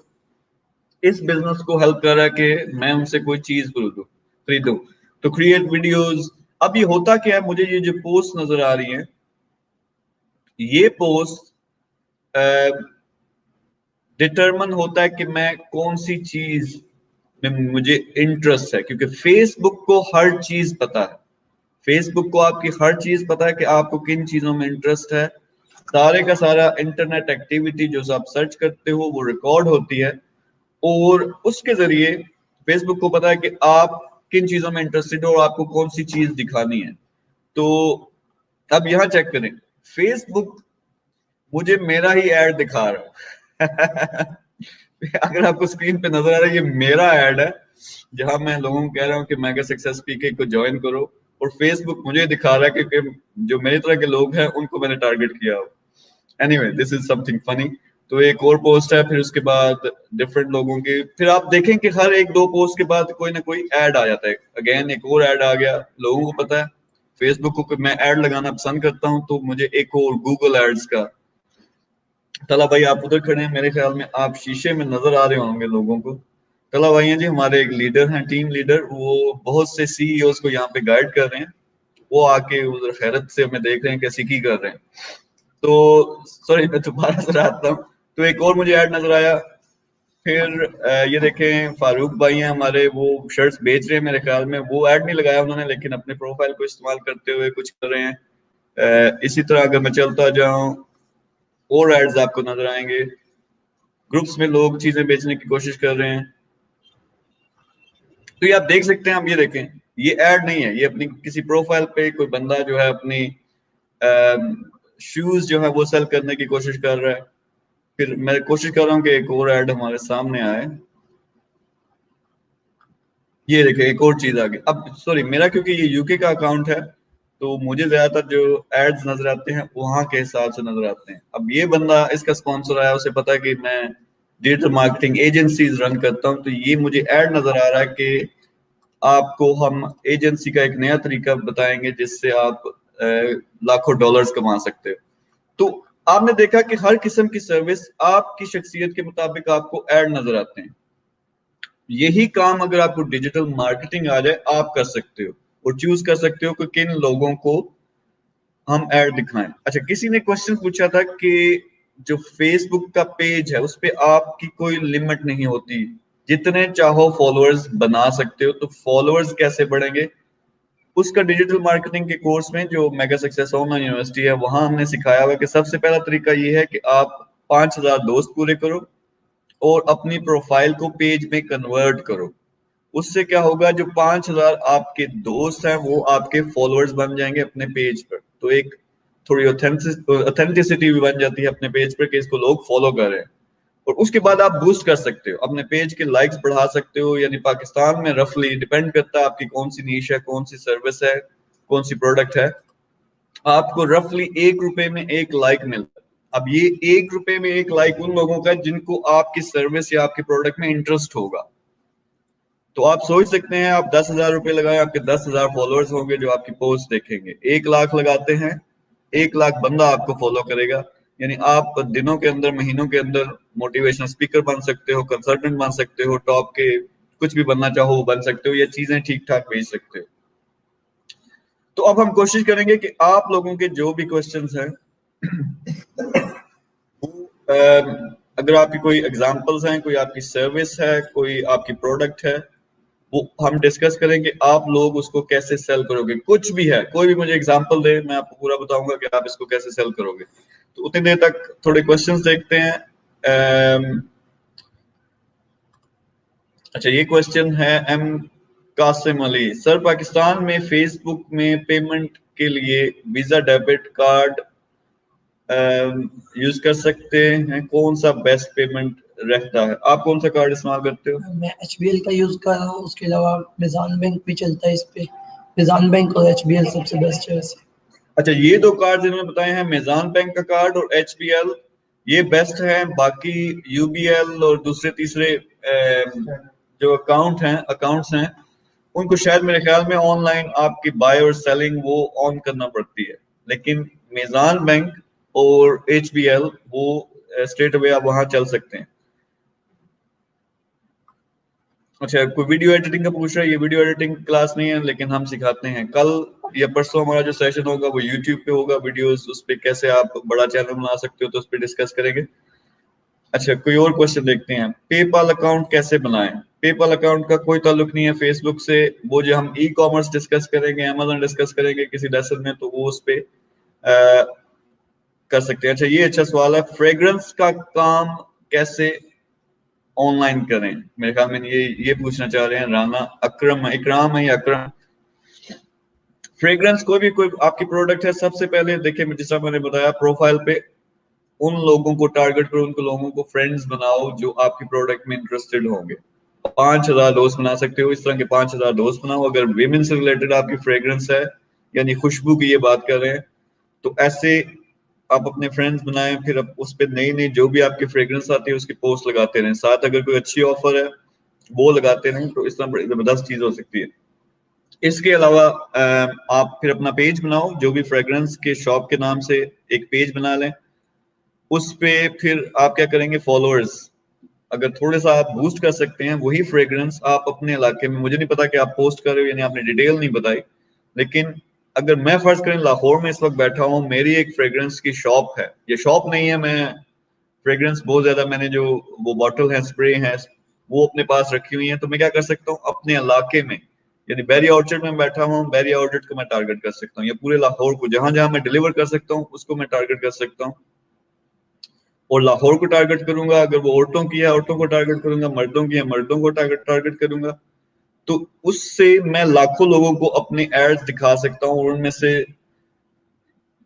اس بزنس کو ہیلپ کر رہا ہے کہ میں ان سے کوئی چیز خریدوں. تو کریٹ ویڈیوز. اب یہ ہوتا کیا ہے، مجھے یہ جو پوسٹ نظر آ رہی ہیں، یہ پوسٹ ڈٹرمن ہوتا ہے کہ میں کون سی چیز میں مجھے انٹرسٹ ہے. کیونکہ فیس بک کو ہر چیز پتا ہے. فیس بک کو آپ کی ہر چیز پتا ہے کہ آپ کو کن چیزوں میں انٹرسٹ ہے. سارے کا سارا انٹرنیٹ ایکٹیویٹی جو آپ سرچ کرتے ہو وہ ریکارڈ ہوتی ہے، اور اس کے ذریعے فیس بک کو پتا ہے کہ آپ کن چیزوں میں انٹرسٹڈ ہو اور آپ کو کون سی چیز دکھانی ہے. تو اب یہاں چیک کریں، فیس بک مجھے میرا ہی ایڈ دکھا رہا ہے. اگر آپ کو اسکرین پہ نظر آ رہا ہے، یہ میرا ایڈ ہے جہاں میں لوگوں کو کہہ رہا ہوں کہ میگا سکسیس پی کے کو جوائن کرو، اور فیس بک مجھے دکھا رہا ہے کہ جو میری طرح کے لوگ ہیں ان کو میں نے ٹارگٹ کیا ہو. اینی وے دس از سم تھنگ فنی. تو ایک اور پوسٹ ہے، پھر اس کے بعد ڈفرینٹ لوگوں کے، پھر آپ دیکھیں کہ ہر ایک دو پوسٹ کے بعد کوئی نہ کوئی ایڈ آ جاتا ہے. اگین ایک اور ایڈ آ گیا. لوگوں کو پتا ہے فیس بک کو میں ایڈ لگانا پسند کرتا ہوں، تو مجھے ایک اور گوگل ایڈز کا. طلع بھائی آپ ادھر کھڑے ہیں، میرے خیال میں آپ شیشے میں نظر آ رہے ہوں گے لوگوں کو. طلع بھائی ہیں جی ہمارے ایک لیڈر ہیں، ٹیم لیڈر. وہ بہت سے سی ای اوز کو یہاں پہ گائیڈ کر رہے ہیں. وہ آ کے ادھر خیرت سے ہمیں دیکھ رہے ہیں کیسے کی کر رہے ہیں. تو سوری میں دوبارہ سے آتا ہوں. تو ایک اور مجھے ایڈ نظر آیا. پھر یہ دیکھیں فاروق بھائی ہیں ہمارے، وہ شرٹس بیچ رہے ہیں میرے خیال میں. وہ ایڈ نہیں لگایا انہوں نے، لیکن اپنے پروفائل کو استعمال کرتے ہوئے کچھ کر رہے ہیں. اسی طرح اگر میں چلتا جاؤں اور ایڈز آپ کو نظر آئیں گے. گروپس میں لوگ چیزیں بیچنے کی کوشش کر رہے ہیں. تو یہ آپ دیکھ سکتے ہیں. آپ یہ دیکھیں، یہ ایڈ نہیں ہے، یہ اپنی کسی پروفائل پہ کوئی بندہ جو ہے اپنی شوز جو ہے وہ سیل کرنے کی کوشش کر رہا ہے. پھر میں کوشش کر رہا ہوں کہ ایک اور ایڈ ہمارے سامنے آئے. یہ دیکھیں ایک اور چیز آ گئی. اب سوری میرا کیونکہ یہ یو کے کا اکاؤنٹ ہے تو مجھے زیادہ تر جو ایڈز نظر آتے ہیں وہاں کے حساب سے نظر آتے ہیں. اب یہ بندہ اس کا اسپانسر آیا، اسے پتا ہے کہ میں ڈیجیٹل مارکیٹنگ ایجنسیز رن کرتا ہوں، تو یہ مجھے ایڈ نظر آ رہا ہے کہ آپ کو ہم ایجنسی کا ایک نیا طریقہ بتائیں گے جس سے آپ لاکھوں ڈالرز کما سکتے ہو. تو آپ نے دیکھا کہ ہر قسم کی سروس آپ کی شخصیت کے مطابق آپ کو ایڈ نظر آتے ہیں. یہی کام اگر آپ کو ڈیجیٹل مارکیٹنگ آ جائے آپ کر سکتے ہو اور چوز کر سکتے ہو کہ کن لوگوں کو ہم ایڈ دکھائیں. اچھا کسی نے کوشچن پوچھا تھا کہ جو فیس بک کا پیج ہے اس پہ آپ کی کوئی لمٹ نہیں ہوتی، جتنے چاہو فالوورز بنا سکتے ہو. تو فالوورز کیسے بڑھیں گے؟ اس کا ڈیجیٹل مارکیٹنگ کے کورس میں جو mega success on line university ہے وہاں ہم نے سکھایا ہوا کہ سب سے پہلا طریقہ یہ ہے کہ آپ 5000 دوست پورے کرو اور اپنی پروفائل کو پیج میں کنورٹ کرو. اس سے کیا ہوگا جو 5000 آپ کے دوست ہیں وہ آپ کے فالوورز بن جائیں گے اپنے پیج پر. تو ایک تھوڑی اوتھینٹسٹی بھی بن جاتی ہے اپنے پیج پر کہ اس کو لوگ فالو کر رہے ہیں. اور اس کے بعد آپ بوسٹ کر سکتے ہو اپنے پیج کے لائکس بڑھا سکتے ہو. یعنی پاکستان میں رفلی ڈیپینڈ کرتا ہے آپ کی کون سی نیش ہے, کون سی سروس ہے, کون سی پروڈکٹ ہے, آپ کو رفلی ₹1 میں 1 لائک ملتا ہے. اب یہ ₹1 میں 1 لائک ان لوگوں کا جن کو آپ کی سروس یا آپ کے پروڈکٹ میں انٹرسٹ ہوگا. تو آپ سوچ سکتے ہیں آپ ₹10,000 لگائیں, آپ کے 10,000 فالوورز ہوں گے جو آپ کی پوسٹ دیکھیں گے. 1 لاکھ لگاتے ہیں, 1 لاکھ بندہ آپ کو فالو کرے گا. یعنی آپ دنوں کے اندر, مہینوں کے اندر موٹیویشنل اسپیکر بن سکتے ہو, کنسلٹنٹ بن سکتے ہو, ٹاپ کے کچھ بھی بننا چاہو وہ بن سکتے ہو, یا چیزیں ٹھیک ٹھاک بھیج سکتے ہو. تو اب ہم کوشش کریں گے کہ آپ لوگوں کے جو بھی کوشچنز ہیں اگر آپ کی کوئی ایگزامپلز ہیں, کوئی آپ کی سروس ہے, کوئی آپ کی پروڈکٹ ہے, وہ ہم ڈسکس کریں گے. آپ لوگ اس کو کیسے سیل کرو گے, کچھ بھی ہے, کوئی بھی مجھے ایگزامپل دے, میں آپ کو پورا بتاؤں گا کہ آپ اس کو کیسے سیل کرو گے. تو اتنی دیر تک تھوڑے کوشچنز دیکھتے ہیں. اچھا, یہ کوشچن ہے ایم قاسم علی. سر, پاکستان میں فیس بک میں پیمنٹ کے لیے ویزا ڈیبٹ کارڈ یوز کر سکتے ہیں, کون سا بیسٹ پیمنٹ رہتا ہے؟ آپ کون سا کارڈ استعمال کرتے ہو؟ میں HBL کا یوز کر رہا ہوں, اس کے علاوہ میزان بینک بھی چلتا ہے اس پہ. میزان بینک اور HBL سب سے بیسٹ ہے ویسے. اچھا, یہ 2 کارڈ جنہوں نے بتائے ہیں, میزان بینک کا کارڈ اور HBL, یہ بیسٹ ہیں. باقی UBL اور دوسرے تیسرے جو اکاؤنٹس ہیں ان کو شاید میرے خیال میں آن لائن آپ کی بائی اور سیلنگ وہ آن کرنا پڑتی ہے. لیکن میزان بینک اور HBL وہ اسٹریٹ اوے آپ وہاں چل سکتے ہیں. اچھا, کوئی ویڈیو ایڈیٹنگ کا پوچھ رہا ہے. یہ ویڈیو ایڈیٹنگ کلاس نہیں ہے, لیکن ہم سکھاتے ہیں. کل یا پرسوں ہمارا جو سیشن ہوگا وہ YouTube پہ ہوگا, ویڈیوز اس پہ کیسے آپ بڑا چینل بنا سکتے ہو, تو اس پہ ڈسکس کریں گے. اچھا, کوئی اور کوشچن دیکھتے ہیں. پے پال اکاؤنٹ کیسے بنائیں؟ پے پال اکاؤنٹ کا کوئی تعلق نہیں ہے فیس بک سے. وہ جو ہم ای کامرس ڈسکس کریں گے, Amazon ڈسکس کریں گے کسی لیسن میں, تو وہ اس پہ کر سکتے ہیں. اچھا, یہ اچھا سوال ہے. فریگرنس کا کام کیسے آن لائن کریں؟ میرے خیال میں یہ پوچھنا چاہ رہے ہیں رانا اکرام ہے یا اکرم. فریگرنس کوئی آپ کی پروڈکٹ ہے, سب سے پہلے دیکھیں جس طرح میں نے بتایا, پروفائل پہ ان لوگوں کو ٹارگٹ کرو, ان کو لوگوں کو فرینڈز بناؤ جو آپ کی پروڈکٹ میں انٹرسٹڈ ہوں گے. 5000 دوست بنا سکتے ہو, اس طرح کے 5000 دوست بناؤ. اگر ویمن سے ریلیٹڈ آپ کی فریگرنس ہے, یعنی خوشبو کی یہ بات کر رہے ہیں, تو ایسے آپ اپنے فرینڈز بنائیں. پھر اس پہ نئی جو بھی آپ کی فریگرنس آتی ہے اس کی پوسٹ لگاتے رہیں. ساتھ اگر کوئی اچھی آفر ہے وہ لگاتے رہیں, تو اس طرح بڑی زبردست چیز ہو سکتی ہے. اس کے علاوہ آپ پھر اپنا پیج بناؤ, جو بھی فریگرنس کے شاپ کے نام سے ایک پیج بنا لیں. اس پہ پھر آپ کیا کریں گے, فالوورز اگر تھوڑے سا آپ بوسٹ کر سکتے ہیں, وہی فریگرنس آپ اپنے علاقے میں, مجھے نہیں پتا کہ آپ پوسٹ کر رہے ہو, یعنی آپ نے ڈیٹیل نہیں بتائی, لیکن اگر میں فرض کریں لاہور میں اس وقت بیٹھا ہوں, میری ایک فریگرنس کی شاپ ہے. یہ شاپ نہیں ہے, میں فریگرنس بہت زیادہ میں نے جو وہ باٹل ہیں, اسپرے ہیں, وہ اپنے پاس رکھی ہوئی ہیں. تو میں کیا کر سکتا ہوں, اپنے علاقے میں, یعنی بیری آرچرڈ میں بیٹھا ہوں, بیری آرچرڈ کو میں ٹارگٹ کر سکتا ہوں, یا پورے لاہور کو جہاں جہاں میں ڈیلیور کر سکتا ہوں اس کو میں ٹارگٹ کر سکتا ہوں. اور لاہور کو ٹارگٹ کروں گا. اگر وہ عورتوں کی ہے, عورتوں کو ٹارگٹ کروں گا. مردوں کی ہے, مردوں کو ٹارگٹ کروں گا. تو اس سے میں لاکھوں لوگوں کو اپنے ایڈز دکھا سکتا ہوں, اور ان میں سے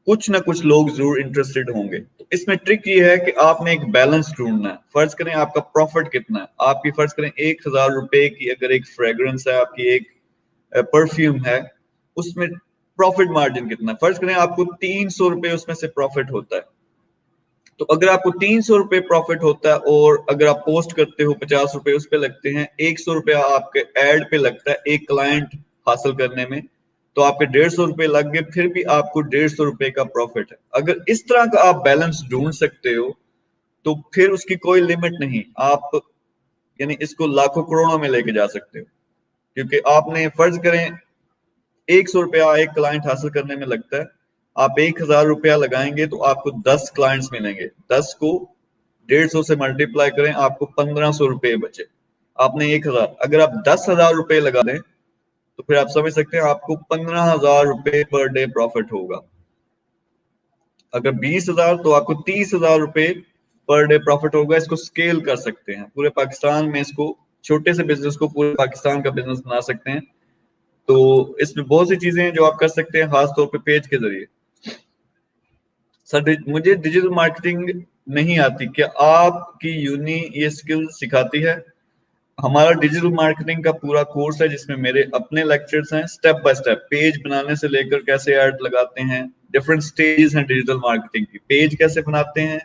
کچھ نہ کچھ لوگ ضرور انٹرسٹڈ ہوں گے. تو اس میں ٹرک یہ ہے کہ آپ نے ایک بیلنس ڈھونڈنا ہے. فرض کریں آپ کا پروفٹ کتنا ہے, آپ کی فرض کریں ₹1000 کی اگر ایک فریگرنس ہے, آپ کی ایک پرفیوم ہے, اس میں پروفٹ مارجن کتنا ہے. فرض کریں آپ کو ₹300 اس میں سے پروفٹ ہوتا ہے. تو اگر آپ کو ₹300 پروفٹ ہوتا ہے, اور اگر آپ پوسٹ کرتے ہو ₹50 اس پہ لگتے ہیں, ₹100 آپ کے ایڈ پہ لگتا ہے ایک کلائنٹ حاصل کرنے میں, تو آپ کے ₹150 لگ گئے, پھر بھی آپ کو ₹150 کا پروفٹ ہے. اگر اس طرح کا آپ بیلنس ڈھونڈ سکتے ہو تو پھر اس کی کوئی لمٹ نہیں. آپ یعنی اس کو لاکھوں کروڑوں میں لے کے جا سکتے ہو, کیونکہ آپ نے فرض کریں ₹100 ایک کلائنٹ حاصل کرنے میں لگتا ہے, آپ ₹1000 لگائیں گے تو آپ کو 10 کلائنٹس ملیں گے. 10 کو 150 سے ملٹیپلائی کریں, آپ کو ₹1500 بچے. آپ نے 1000, اگر آپ ₹10,000 لگا دیں تو پھر آپ سمجھ سکتے ہیں آپ کو ₹15,000 پر ڈے پروفٹ ہوگا. اگر 20,000 تو آپ کو ₹30,000 پر ڈے پروفٹ ہوگا. اس کو سکیل کر سکتے ہیں, پورے پاکستان میں اس کو چھوٹے سے بزنس کو پورے پاکستان کا بزنس بنا سکتے ہیں. تو اس میں بہت سی چیزیں ہیں جو آپ کر سکتے ہیں, خاص طور پہ پیج کے ذریعے. سر مجھے ڈیجیٹل مارکیٹنگ نہیں آتی, کیا آپ کی یونی یہ اسکل سکھاتی ہے؟ ہمارا ڈیجیٹل مارکیٹنگ کا پورا کورس ہے جس میں میرے اپنے لیکچرز ہیں, سٹیپ بائی سٹیپ, پیج بنانے سے لے کر کیسے ایڈ لگاتے ہیں, ڈفرنٹ سٹیجز ہیں ڈیجیٹل مارکیٹنگ کی, پیج کیسے بناتے ہیں,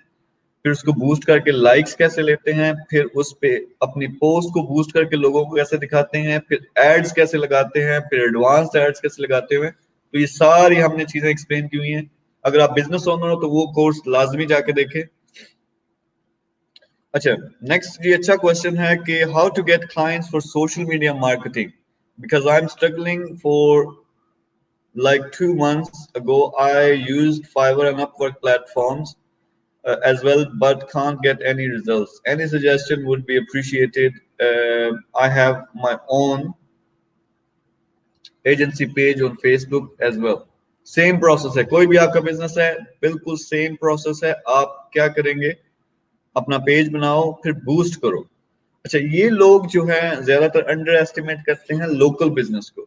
پھر اس کو بوسٹ کر کے لائکس کیسے لیتے ہیں, پھر اس پہ اپنی پوسٹ کو بوسٹ کر کے لوگوں کو کیسے دکھاتے ہیں, پھر ایڈز کیسے لگاتے ہیں, پھر ایڈوانس ایڈز کیسے لگاتے ہوئے. تو یہ ساری ہم نے چیزیں ایکسپلین کی ہوئی ہیں. اگر آپ بزنس اونر ہو تو وہ کورس لازمی جا کے دیکھیں. اچھا نیکسٹ جی اچھا کوشچن ہے کہ how to get clients for social media marketing, because I am struggling for like 2 months ago I used Fiverr and Upwork platforms as well but can't get any results. Any suggestion would be appreciated. I have my own agency page on Facebook as well. Same process ہے, کوئی بھی آپ کا business ہے بالکل same process ہے. آپ کیا کریں گے, اپنا پیج بناؤ, پھر بوسٹ کرو. اچھا یہ لوگ جو ہیں زیادہ تر انڈر ایسٹیمیٹ کرتے ہیں لوکل بزنس کو.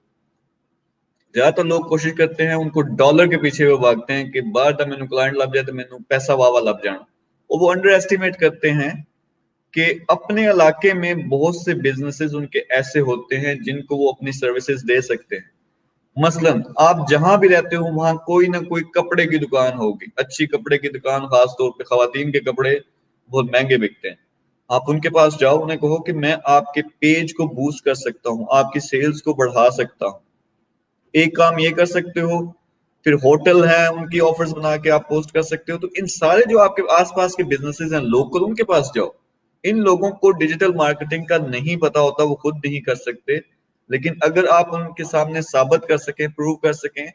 زیادہ تر لوگ کوشش کرتے ہیں, ان کو ڈالر کے پیچھے وہ بھاگتے ہیں کہ باہر تک مینو کلائنٹ لب جائے تو مینو پیسہ واوا لب جانا, اور وہ انڈر ایسٹیمیٹ کرتے ہیں کہ اپنے علاقے میں بہت سے بزنسز ان کے ایسے ہوتے ہیں جن کو وہ اپنی سروسز دے سکتے ہیں. مثلا آپ جہاں بھی رہتے ہو وہاں کوئی نہ کوئی کپڑے کی دکان ہوگی, اچھی کپڑے کی دکان, خاص طور پہ خواتین کے کپڑے بہت مہنگے بکتے ہیں. آپ ان کے پاس جاؤ, انہیں کہو کہ میں آپ کے پیج کو بوسٹ کر سکتا ہوں, آپ کی سیلز کو بڑھا سکتا ہوں. ایک کام یہ کر سکتے ہو. پھر ہوٹل ہیں, ان کی آفرز بنا کے آپ پوسٹ کر سکتے ہو. تو ان سارے جو آپ کے آس پاس کے بزنسز ہیں لوکل, ان کے پاس جاؤ. ان لوگوں کو ڈیجیٹل مارکیٹنگ کا نہیں پتا ہوتا, وہ خود نہیں کر سکتے, لیکن اگر آپ ان کے سامنے ثابت کر سکیں, پروو کر سکیں,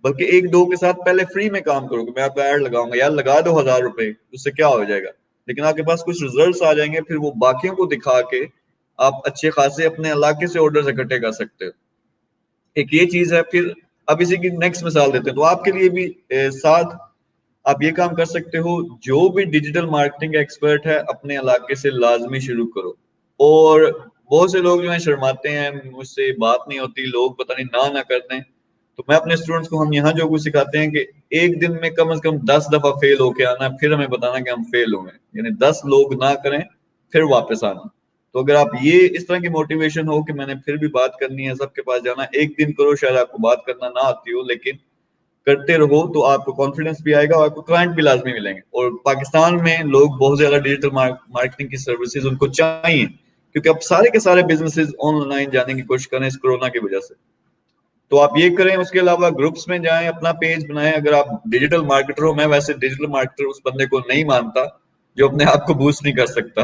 بلکہ ایک دو کے ساتھ پہلے فری میں کام کرو کہ میں آپ کا ایڈ لگاؤں گا, یار لگا دو 1000 روپے, اس سے کیا ہو جائے گا, لیکن آپ کے پاس کچھ ریزلٹس آ جائیں گے, پھر وہ باقیوں کو دکھا کے آپ اچھے خاصے اپنے علاقے سے آرڈرز اکٹھے کر سکتے ہو. ایک یہ چیز ہے. پھر اب اسی کی نیکسٹ مثال دیتے ہیں. تو آپ کے لیے بھی ساتھ آپ یہ کام کر سکتے ہو, جو بھی ڈیجیٹل مارکیٹنگ ایکسپرٹ ہے اپنے علاقے سے لازمی شروع کرو. اور بہت سے لوگ جو ہیں شرماتے ہیں, مجھ سے بات نہیں ہوتی, لوگ پتہ نہیں نہ کرتے ہیں. تو میں اپنے اسٹوڈنٹس کو ہم یہاں جو کچھ سکھاتے ہیں کہ ایک دن میں کم از کم 10 دفعہ فیل ہو کے آنا, پھر ہمیں بتانا کہ ہم فیل ہوئے, یعنی 10 لوگ نہ کریں پھر واپس آنا. تو اگر آپ یہ اس طرح کی موٹیویشن ہو کہ میں نے پھر بھی بات کرنی ہے, سب کے پاس جانا, ایک دن کرو, شاید آپ کو بات کرنا نہ آتی ہو, لیکن کرتے رہو تو آپ کو کانفیڈنس بھی آئے گا اور آپ کو کلائنٹ بھی لازمی ملیں گے. اور پاکستان میں لوگ بہت زیادہ ڈیجیٹل مارکیٹنگ کی سروسز ان کو چاہیے, کیونکہ اب سارے کے سارے بزنسز آن لائن جانے کی کوشش کریں اس کورونا کی وجہ سے. تو آپ یہ کریں. اس کے علاوہ گروپس میں جائیں, اپنا پیج بنائیں. اگر آپ ڈیجیٹل مارکیٹر ہو, میں ویسے ڈیجیٹل مارکیٹر اس بندے کو نہیں مانتا جو اپنے آپ کو بوسٹ نہیں کر سکتا.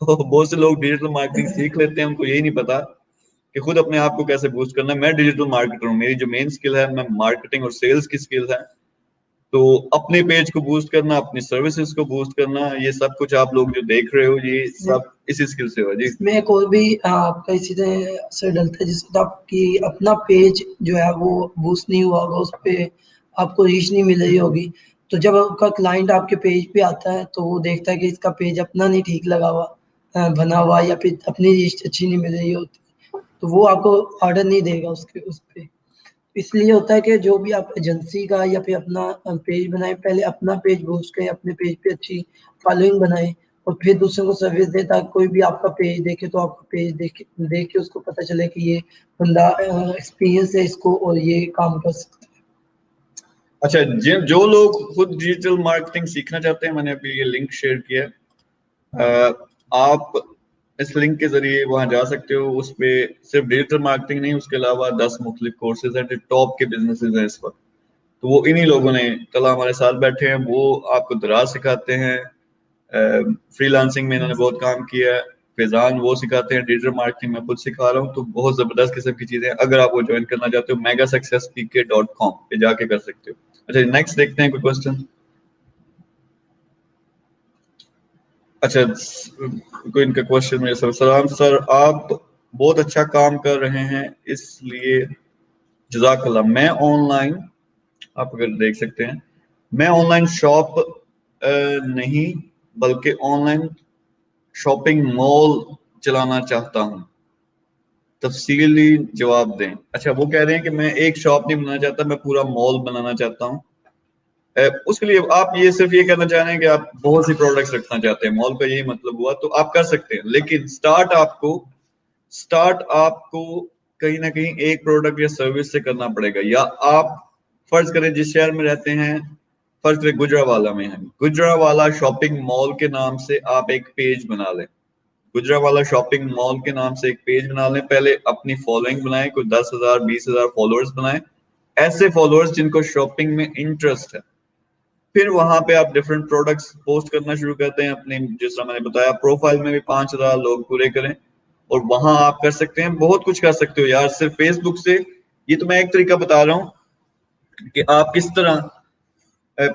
بہت سے لوگ ڈیجیٹل مارکیٹنگ سیکھ لیتے ہیں, ان کو یہی نہیں پتا کہ خود اپنے آپ کو کیسے بوسٹ کرنا ہے. میں ڈیجیٹل مارکیٹر ہوں, میری جو مین سکل ہے میں مارکیٹنگ اور سیلز کی سکل ہے. تو اپنے پیج کو بوسٹ کرنا, اپنی سروسز کو بوسٹ کرنا, یہ سب کچھ آپ لوگ جو دیکھ رہے ہو یہ سب اسی سکل سے ہوا. جی اس میں کوئی بھی آپ کا اسی طرح اثر ڈلتا ہے جس وقت آپ کی اپنا پیج جو ہے وہ بوسٹ نہیں ہوا ہوگا, اس پہ آپ کو ریچ نہیں مل رہی ہوگی. تو جب آپ کا کلائنٹ آپ کے پیج پہ آتا ہے تو وہ دیکھتا ہے کہ اس کا پیج اپنا نہیں ٹھیک لگا ہوا بنا ہوا, یا پھر اپنی ریچ اچھی نہیں مل رہی ہوتی, تو وہ آپ کو آرڈر نہیں دے گا اس پہ. اس لیے ہوتا ہے کہ جو بھی آپ ایجنسی کا یا پھر اپنا پیج بنائیں, پہلے اپنا پیج بوسٹ کریں, اپنے پیج پہ اچھی فالوئنگ بنائیں, اور پھر دوسروں کو سروس دے, تاکہ کوئی بھی آپ کا پیج دیکھے تو آپ کا پیج دیکھ کے اس کو پتہ چلے کہ یہ بندہ ایکسپیرینس ہے اس کو اور یہ کام کر سکتا ہے. اچھا جو لوگ خود ڈیجیٹل مارکیٹنگ سیکھنا چاہتے ہیں, میں نے ابھی یہ لنک شیئر کیا ہے, آپ اس لنک کے ذریعے وہاں جا سکتے ہو. اس پہ صرف ڈیجیٹل مارکیٹنگ نہیں, اس کے علاوہ 10 مختلف کورسز ہیں جو ٹاپ کے بزنسز ہیں اس وقت. تو وہ انہی لوگوں نے کل ہمارے ساتھ بیٹھے ہیں, وہ آپ کو دراز سکھاتے ہیں. فری لانسنگ میں انہوں نے بہت کام کیا ہے. فیضان وہ سکھاتے ہیں ڈیجیٹل مارکیٹنگ, میں خود سکھا رہا ہوں. تو بہت زبردست قسم کی چیزیں ہیں. اگر آپ وہ جوائن کرنا چاہتے ہو megasuccesspk.com پہ جا کے کر سکتے ہو. اچھا نیکسٹ دیکھتے ہیں کوئی کوشچن. اچھا کوئی ان کا کوشچن میرے سر. سلام سر, آپ بہت اچھا کام کر رہے ہیں, اس لیے جزاک اللہ. میں آن لائن, آپ اگر دیکھ سکتے ہیں, میں آن لائن شاپ نہیں بلکہ آن لائن شاپنگ مال چلانا چاہتا ہوں؟ تفصیلی جواب دیں. اچھا وہ کہہ رہے ہیں کہ میں ایک شاپ نہیں بنانا چاہتا، میں پورا مال بنانا چاہتا ہوں. اس کے لیے آپ یہ صرف یہ کہنا چاہ رہے ہیں کہ آپ بہت سی پروڈکٹس رکھنا چاہتے ہیں، مال کا یہی مطلب ہوا، تو آپ کر سکتے ہیں. لیکن سٹارٹ آپ کو کہیں نہ کہیں ایک پروڈکٹ یا سروس سے کرنا پڑے گا. یا آپ فرض کریں جس شہر میں رہتے ہیں، فرض کریں گجرانوالہ میں ہیں، گجرانوالہ شاپنگ مال کے نام سے آپ ایک پیج بنا لیں. گجرانوالہ شاپنگ مال کے نام سے ایک پیج بنا لیں. پہلے اپنی فالوئنگ بنائیں، کوئی 10,000 20,000 فالوورز بنائیں، ایسے فالوورز جن کو شاپنگ میں انٹرسٹ ہے. پھر وہاں پہ آپ ڈفرینٹ پروڈکٹس پوسٹ کرنا شروع کرتے ہیں اپنے، جس طرح میں نے بتایا پروفائل میں بھی 5,000 لوگ پورے کریں، اور وہاں آپ کر سکتے ہیں بہت کچھ کر سکتے ہو یار صرف فیس بک سے. یہ تو میں ایک طریقہ بتا رہا ہوں کہ آپ کس طرح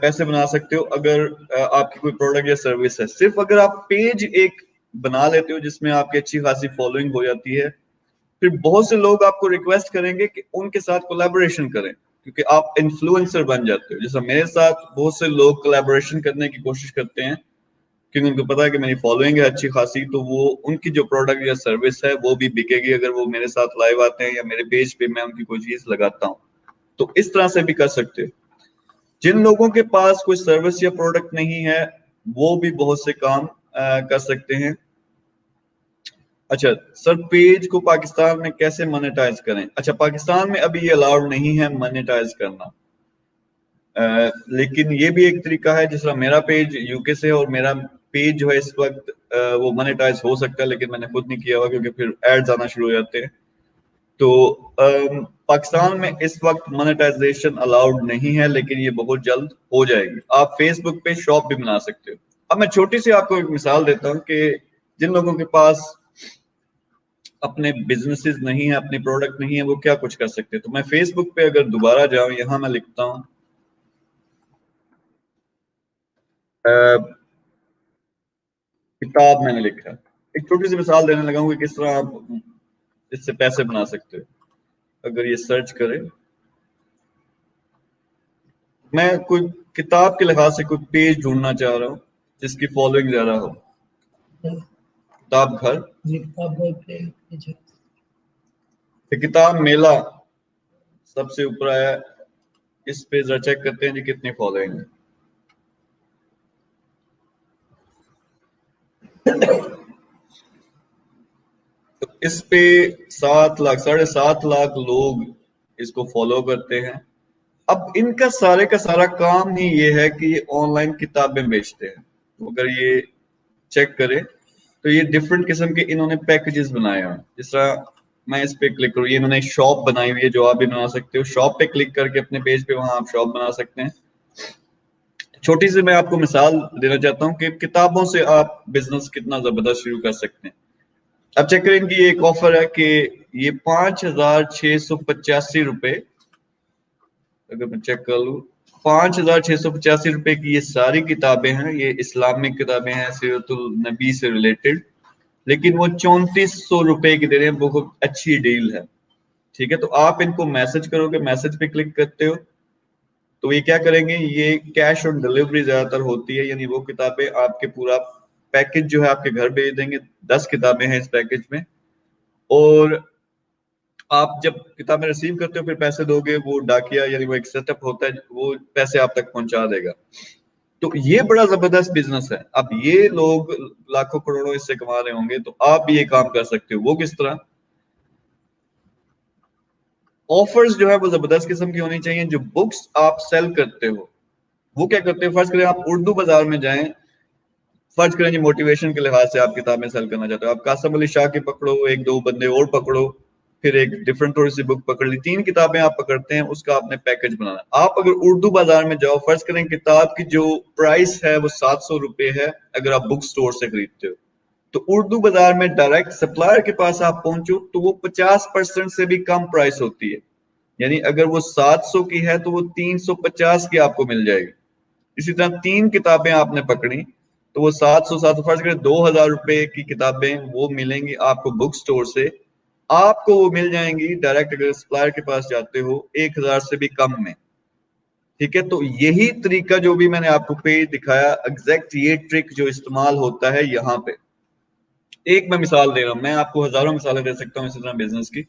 پیسے بنا سکتے ہو اگر آپ کی کوئی پروڈکٹ یا سروس ہے. صرف اگر آپ پیج ایک بنا لیتے ہو جس میں آپ کی اچھی خاصی فالوئنگ ہو جاتی ہے، پھر بہت سے لوگ آپ کو ریکویسٹ کریں گے کہ ان کے ساتھ کولیبوریشن کریں، کیونکہ آپ انفلوئنسر بن جاتے ہو. جیسا میرے ساتھ بہت سے لوگ کولیبوریشن کرنے کی کوشش کرتے ہیں کیونکہ ان کو پتا ہے کہ میری فالوئنگ ہے اچھی خاصی، تو وہ ان کی جو پروڈکٹ یا سروس ہے وہ بھی بکے گی اگر وہ میرے ساتھ لائیو آتے ہیں یا میرے پیج پہ میں ان کی کوئی چیز لگاتا ہوں. تو اس طرح سے بھی کر سکتے ہو. جن لوگوں کے پاس کوئی سروس یا پروڈکٹ نہیں ہے وہ بھی بہت سے کام کر سکتے ہیں. اچھا سر پیج کو پاکستان میں کیسے مانیٹائز کریں؟ اچھا پاکستان میں ابھی یہ الاؤڈ نہیں ہے مانیٹائز کرنا، لیکن یہ بھی ایک طریقہ ہے. جس طرح میرا پیج یو کے سے اور میرا پیج جو ہے اس وقت وہ مانیٹائز ہو سکتا ہے، لیکن میں نے خود نہیں کیا ہوا کیونکہ پھر ایڈز آنا شروع ہو جاتے ہیں. تو پاکستان میں اس وقت مانیٹائزیشن الاؤڈ نہیں ہے، لیکن یہ بہت جلد ہو جائے گی. آپ فیس بک پہ شاپ بھی بنا سکتے ہو. اب میں چھوٹی سی آپ کو ایک مثال دیتا ہوں کہ جن لوگوں کے پاس اپنے بزنسز نہیں ہیں، اپنے پروڈکٹ نہیں ہے، وہ کیا کچھ کر سکتے. تو میں فیس بک پہ اگر دوبارہ جاؤں، یہاں میں لکھتا ہوں کتاب، میں نے لکھا. ایک چھوٹی سی مثال دینے لگا ہوں کہ کس طرح آپ اس سے پیسے بنا سکتے ہو. اگر یہ سرچ کریں، میں کوئی کتاب کے لحاظ سے کوئی پیج ڈھونڈنا چاہ رہا ہوں جس کی فالوئنگ زیادہ ہو. کتاب گھر، کتاب میلہ سب سے اوپر آیا، اس پہ ذرا چیک کرتے ہیں جی کتنی فالوئنگ ہے. تو اس پہ 7 لاکھ 7.5 لاکھ لوگ اس کو فالو کرتے ہیں. اب ان کا سارا کام ہی یہ ہے کہ یہ آن لائن کتابیں بیچتے ہیں. اگر یہ چیک کریں تو یہ ڈفرنٹ قسم کے انہوں نے پیکجز بنائے ہیں. جس طرح میں اس پہ کلک کروں، یہ انہوں نے شاپ بنائی ہوئی ہے جو آپ بھی بنا سکتے ہو. شاپ پہ کلک کر کے اپنے پیج پہ وہاں آپ شاپ بنا سکتے ہیں. چھوٹی سی میں آپ کو مثال دینا چاہتا ہوں کہ کتابوں سے آپ بزنس کتنا زبردست شروع کر سکتے ہیں. اب چیک کریں کہ یہ ایک آفر ہے کہ یہ 5,685 روپے، اگر میں چیک کر لوں 5,685 روپے کی یہ ساری کتابیں ہیں. یہ اسلامک کتابیں ہیں سیرت النبی سے ریلیٹڈ، لیکن وہ 3400 روپے کی دے رہے ہیں. بہت اچھی ڈیل ہے. ٹھیک ہے، تو آپ ان کو میسج کرو گے، میسج پہ کلک کرتے ہو تو یہ کیا کریں گے، یہ کیش آن ڈلیوری زیادہ تر ہوتی ہے، یعنی وہ کتابیں آپ کے پورا پیکج جو ہے آپ کے گھر بھیج دیں گے. 10 کتابیں ہیں اس پیکج میں، اور آپ جب کتابیں ریسیو کرتے ہو پھر پیسے دو گے، وہ ڈاکیا یعنی وہ ایک سیٹ اپ ہوتا ہے، وہ پیسے آپ تک پہنچا دے گا. تو یہ بڑا زبردست بزنس ہے. اب یہ لوگ لاکھوں کروڑوں اس سے کما رہے ہوں گے، تو آپ بھی یہ کام کر سکتے ہو. وہ کس طرح؟ آفرز جو ہے وہ زبردست قسم کی ہونی چاہیے. جو بکس آپ سیل کرتے ہو وہ کیا کرتے ہیں، فرض کریں آپ اردو بازار میں جائیں، فرض کریں جی موٹیویشن کے لحاظ سے آپ کتابیں سیل کرنا چاہتے ہو، آپ قاسم علی شاہ کی پکڑو، ایک دو بندے اور پکڑو، پھر ایک ڈفرنٹ تھوڑی سی بک پکڑ لی، 3 کتابیں آپ پکڑتے ہیں، اس کا آپ نے پیکج بنانا. آپ اگر اردو بازار میں جاؤ، فرض کریں کتاب کی جو پرائس ہے وہ 700 روپے ہے اگر آپ بک سٹور سے خریدتے ہو، تو اردو بازار میں ڈائریکٹ سپلائر کے پاس آپ پہنچو تو وہ 50% سے بھی کم پرائس ہوتی ہے. یعنی اگر وہ 700 کی ہے تو وہ 350 کی آپ کو مل جائے گی. اسی طرح 3 کتابیں آپ نے پکڑی تو وہ 700 فرض کریں 2,000 روپے کی کتابیں وہ ملیں گی آپ کو بک سٹور سے. آپ کو وہ مل جائیں گی ڈائریکٹ اگر سپلائر کے پاس جاتے ہو 1,000 سے بھی کم میں. ٹھیک ہے، تو یہی طریقہ جو بھی میں نے آپ کو پیج دکھایا، ایگزیکٹ یہ ٹرک جو استعمال ہوتا ہے یہاں پہ. ایک میں مثال دے رہا ہوں, میں آپ کو ہزاروں مثالیں دے سکتا ہوں اسی طرح بزنس کی,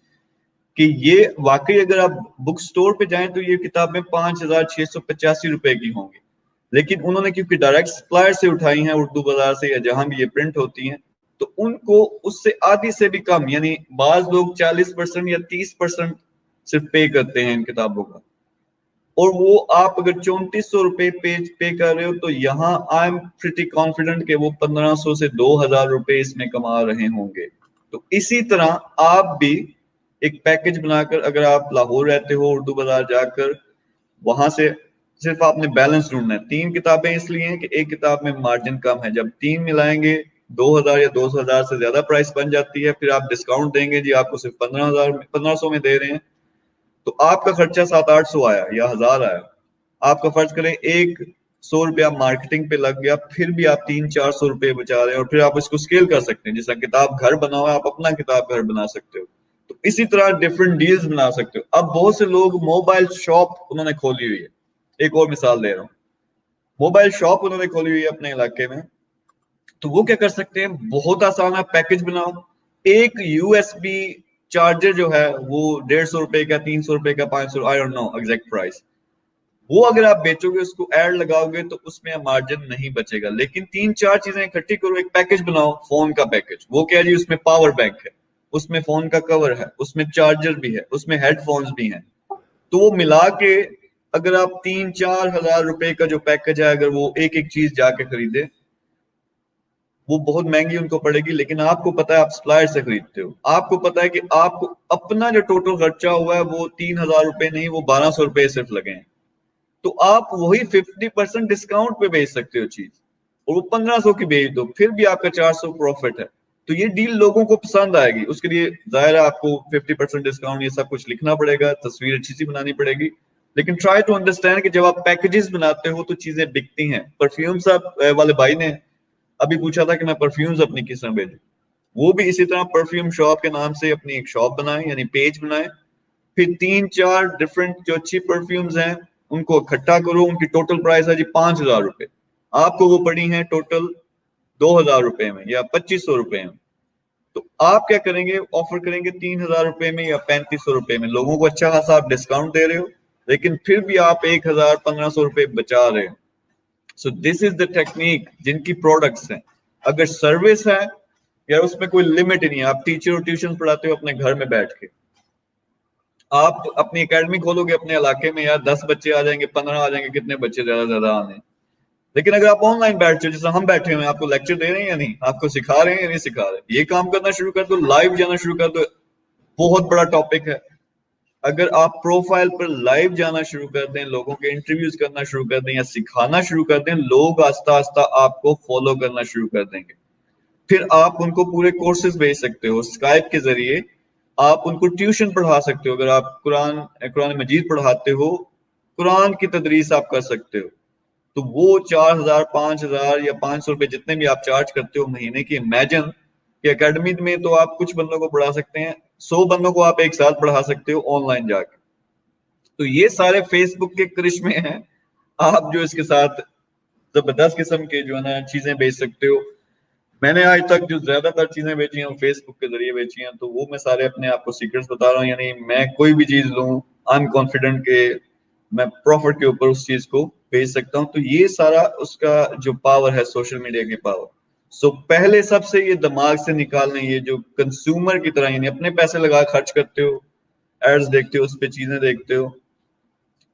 کہ یہ واقعی اگر آپ بک سٹور پہ جائیں تو یہ کتابیں 5,685 روپے کی ہوں گی, لیکن انہوں نے کیونکہ ڈائریکٹ سپلائر سے اٹھائی ہیں, اردو بازار سے یا جہاں بھی یہ پرنٹ ہوتی ہیں, تو ان کو اس سے آدھی سے بھی کم, یعنی بعض لوگ 40% یا 30% صرف پے کرتے ہیں ان کتابوں کا, اور وہ آپ اگر 3400 روپے پے کر رہے ہو تو یہاں آئی ایم پریٹی کانفیڈنٹ کہ وہ 1500 سے 2000 روپے اس میں کما رہے ہوں گے. تو اسی طرح آپ بھی ایک پیکج بنا کر, اگر آپ لاہور رہتے ہو, اردو بازار جا کر وہاں سے صرف آپ نے بیلنس ڈھونڈنا ہے. 3 کتابیں اس لیے ہیں کہ ایک کتاب میں مارجن کم ہے, جب 3 ملائیں گے 2000 یا 2000 سے زیادہ پرائس بن جاتی ہے, پھر آپ ڈسکاؤنٹ دیں گے جی آپ کو صرف 1500 میں دے رہے ہیں, تو آپ کا خرچہ 700-800 آیا یا 1000 آیا, آپ کا فرض کریں 100 روپیہ مارکیٹنگ پہ لگ گیا, پھر بھی آپ 300-400 روپے بچا رہے ہیں, اور پھر آپ اس کو اسکیل کر سکتے ہیں. جیسا کتاب گھر بنا ہوا ہے, آپ اپنا کتاب گھر بنا سکتے ہو, تو اسی طرح ڈفرنٹ ڈیلز بنا سکتے ہو. اب بہت سے لوگ موبائل شاپ انہوں نے کھولی ہوئی ہے, ایک اور مثال دے رہا ہوں, موبائل شاپ انہوں نے کھولی ہوئی ہے اپنے علاقے میں, تو وہ کیا کر سکتے ہیں, بہت آسان ہے, پیکج بناؤ, ایک یو ایس بی چارجر جو ہے وہ 150 روپے کا, 300 روپے کا, 500, I don't know exact price, وہ اگر آپ بیچو گے, اس کو ایڈ لگاؤ گے تو اس میں مارجن نہیں بچے گا. لیکن 3-4 چیزیں اکٹھی کرو, ایک پیکج بناؤ, فون کا پیکج, وہ کیا جی, اس میں پاور بینک ہے, اس میں فون کا کور ہے, اس میں چارجر بھی ہے, اس میں ہیڈ فونز بھی ہیں, تو وہ ملا کے اگر آپ 3-4 ہزار روپے کا جو پیکج ہے, اگر وہ ایک ایک چیز جا کے خریدے, وہ بہت مہنگی ان کو پڑے گی, لیکن آپ کو پتا ہے آپ سپلائر سے خریدتے ہو, آپ کو پتا ہے کہ آپ کو اپنا جو ٹوٹل خرچہ ہوا ہے وہ 3000 روپے نہیں, وہ 1200 روپے صرف لگے ہیں, تو آپ وہی 50% ڈسکاؤنٹ پہ بیچ سکتے ہو چیز, اور وہ 1500 کی بیچ دو, پھر بھی آپ کا 400 پروفٹ ہے. تو یہ ڈیل لوگوں کو پسند آئے گی. اس کے لیے ظاہر ہے آپ کو 50% ڈسکاؤنٹ یہ سب کچھ لکھنا پڑے گا, تصویر اچھی سی بنانی پڑے گی, لیکن ٹرائی ٹو انڈرسٹینڈ کہ جب آپ پیکجز بناتے ہو تو چیزیں بکتی ہیں. پرفیوم صاحب والے بھائی نے ابھی پوچھا تھا کہ میں پرفیومز اپنی کس طرح بھیجوں, وہ بھی اسی طرح پرفیوم شاپ کے نام سے اپنی ایک شاپ بنائیں, یعنی پیج بنائیں, پھر 3-4 ڈفرنٹ جو اچھی پرفیومز ہیں ان کو اکٹھا کرو, ان کی ٹوٹل پرائس ہے جی 5000 روپے, آپ کو وہ پڑی ہیں ٹوٹل 2000 روپے میں یا 2500 روپے میں, تو آپ کیا کریں گے, آفر کریں گے 3000 روپے میں یا 3500 روپے میں, لوگوں کو اچھا خاصا آپ ڈسکاؤنٹ دے رہے ہو, لیکن پھر بھی آپ 1500 روپے بچا رہے ہو. سو دس از دا ٹیکنیک جن کی پروڈکٹس ہیں. اگر سروس ہے یا اس میں کوئی لمٹ ہی نہیں ہے, آپ ٹیچر اور ٹیوشن پڑھاتے ہو اپنے گھر میں بیٹھ کے, آپ اپنی اکیڈمی کھولو گے اپنے علاقے میں, یار 10 بچے آ جائیں گے, 15 آ جائیں گے, کتنے بچے زیادہ زیادہ آنے, لیکن اگر آپ آن لائن بیٹھتے ہو جیسے ہم بیٹھے ہوئے ہیں, آپ کو لیکچر دے رہے ہیں یا نہیں, آپ کو سکھا رہے ہیں یا نہیں سکھا رہے, یہ کام کرنا شروع کر دو, لائیو جانا شروع کر دو. بہت بڑا ٹاپک ہے. اگر آپ پروفائل پر لائیو جانا شروع کر دیں, لوگوں کے انٹرویوز کرنا شروع کر دیں یا سکھانا شروع کر دیں, لوگ آہستہ آہستہ آپ کو فالو کرنا شروع کر دیں گے. پھر آپ ان کو پورے کورسز بھیج سکتے ہو, اسکائپ کے ذریعے آپ ان کو ٹیوشن پڑھا سکتے ہو. اگر آپ قرآن مجید پڑھاتے ہو, قرآن کی تدریس آپ کر سکتے ہو, تو وہ 4000 5000 یا 500 روپے جتنے بھی آپ چارج کرتے ہو مہینے کی, امیجن کہ اکیڈمی میں تو آپ کچھ بندوں کو پڑھا سکتے ہیں, 100 بندوں کو آپ ایک ساتھ پڑھا سکتے ہو آن لائن جا کے. تو یہ سارے فیس بک کے کرشمے ہیں, آپ جو اس کے ساتھ زبردست قسم کے جو ہے نا چیزیں بیچ سکتے ہو. میں نے آج تک جو زیادہ تر چیزیں بیچی ہیں وہ فیس بک کے ذریعے بیچی ہیں, تو وہ میں سارے اپنے آپ کو سیکرٹس بتا رہا ہوں. یعنی میں کوئی بھی چیز لوں, آئی ایم کانفیڈنٹ کہ میں پروفٹ کے اوپر اس چیز کو بیچ سکتا ہوں. تو یہ سارا اس کا جو پاور ہے, سوشل میڈیا کی پاور. سو پہلے سب سے یہ دماغ سے نکالنے, یہ جو کنزیومر کی طرح یعنی اپنے پیسے لگا خرچ کرتے ہو, ایڈز دیکھتے ہو, اس پہ چیزیں دیکھتے ہو,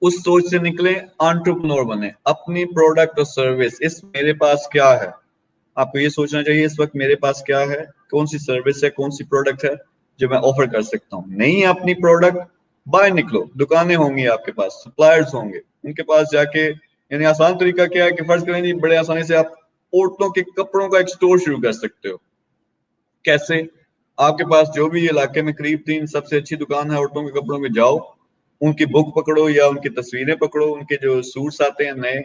اس سوچ سے نکلیں, انٹرپرنور بنے. اپنی پروڈکٹ اور سروس, اس میرے پاس کیا ہے, آپ کو یہ سوچنا چاہیے اس وقت میرے پاس کیا ہے, کون سی سروس ہے, کون سی پروڈکٹ ہے جو میں آفر کر سکتا ہوں. نہیں ہے اپنی پروڈکٹ, باہر نکلو, دکانیں ہوں گی آپ کے پاس, سپلائرز ہوں گے, ان کے پاس جا کے, یعنی آسان طریقہ کیا ہے کہ فرض کریں جی بڑے آسانی سے آپ عورتوں کے کپڑوں کا ایک سٹور شروع کر سکتے ہو. کیسے؟ آپ کے پاس جو بھی علاقے میں قریب 3 سب سے اچھی دکان ہے عورتوں کے کپڑوں میں, جاؤ, ان کی بک پکڑو یا ان کی تصویریں پکڑو, ان کے جو سوٹس آتے ہیں نئے,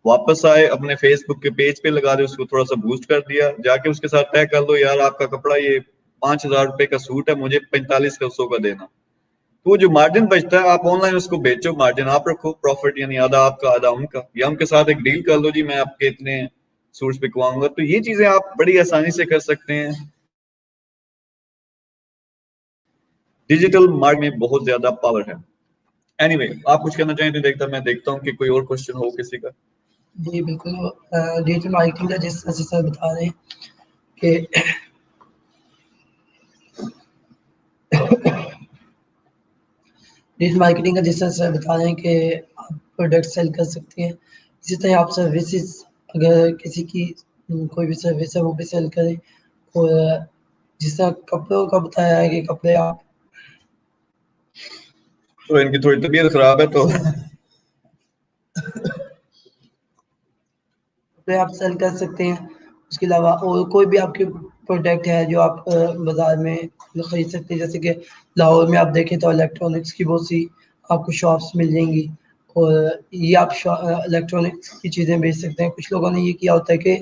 واپس آئے اپنے فیس بک کے پیج پہ لگا دے, اس کو تھوڑا سا بوسٹ کر دیا, جا کے اس کے ساتھ طے کر دو, یار آپ کا کپڑا یہ 5000 روپے کا سوٹ ہے, مجھے 4500 کا دینا. تو وہ جو مارجن بچتا ہے آپ آن لائن اس کو بیچو, مارجن آپ رکھو, پروفٹ یعنی آدھا آپ کا آدھا ان کا, یا ان کے ساتھ ایک ڈیل کر لو, جی میں آپ کے اتنے سورس بکواؤں گا. تو یہ چیزیں آپ بڑی آسانی سے کر سکتے ہیں. ڈیجیٹل مارکیٹ میں بہت زیادہ پاور ہے. اینی وے آپ کچھ کہنا چاہیں تو میں دیکھتا ہوں کہ کوئی اور کوشچن ہو کسی کا. جی بالکل. ڈیجیٹل مارکیٹنگ کا جس طرح سے سر بتا رہے ہیں کہ ڈیجیٹل مارکیٹنگ کا جس طرح سے بتا رہے ہیں کہ آپ پروڈکٹ سیل کر سکتے ہیں, اسی طرح آپ سروسز, اگر کسی کی کوئی بھی سروس ہے وہ بھی سیل کریں. اور جس طرح کپڑوں کا بتایا ہے کہ کپڑے آپ تو ان کی تھوڑی طبیعت خراب ہے تو کپڑے آپ سیل کر سکتے ہیں. اس کے علاوہ اور کوئی بھی آپ کے پروڈکٹ ہے جو آپ بازار میں خرید سکتے ہیں, جیسے کہ لاہور میں آپ دیکھیں تو الیکٹرانکس کی بہت سی آپ کو شاپس مل جائیں گی, اور یہ آپ الیکٹرانکس کی چیزیں بیچ سکتے ہیں. کچھ لوگوں نے یہ کیا ہوتا ہے کہ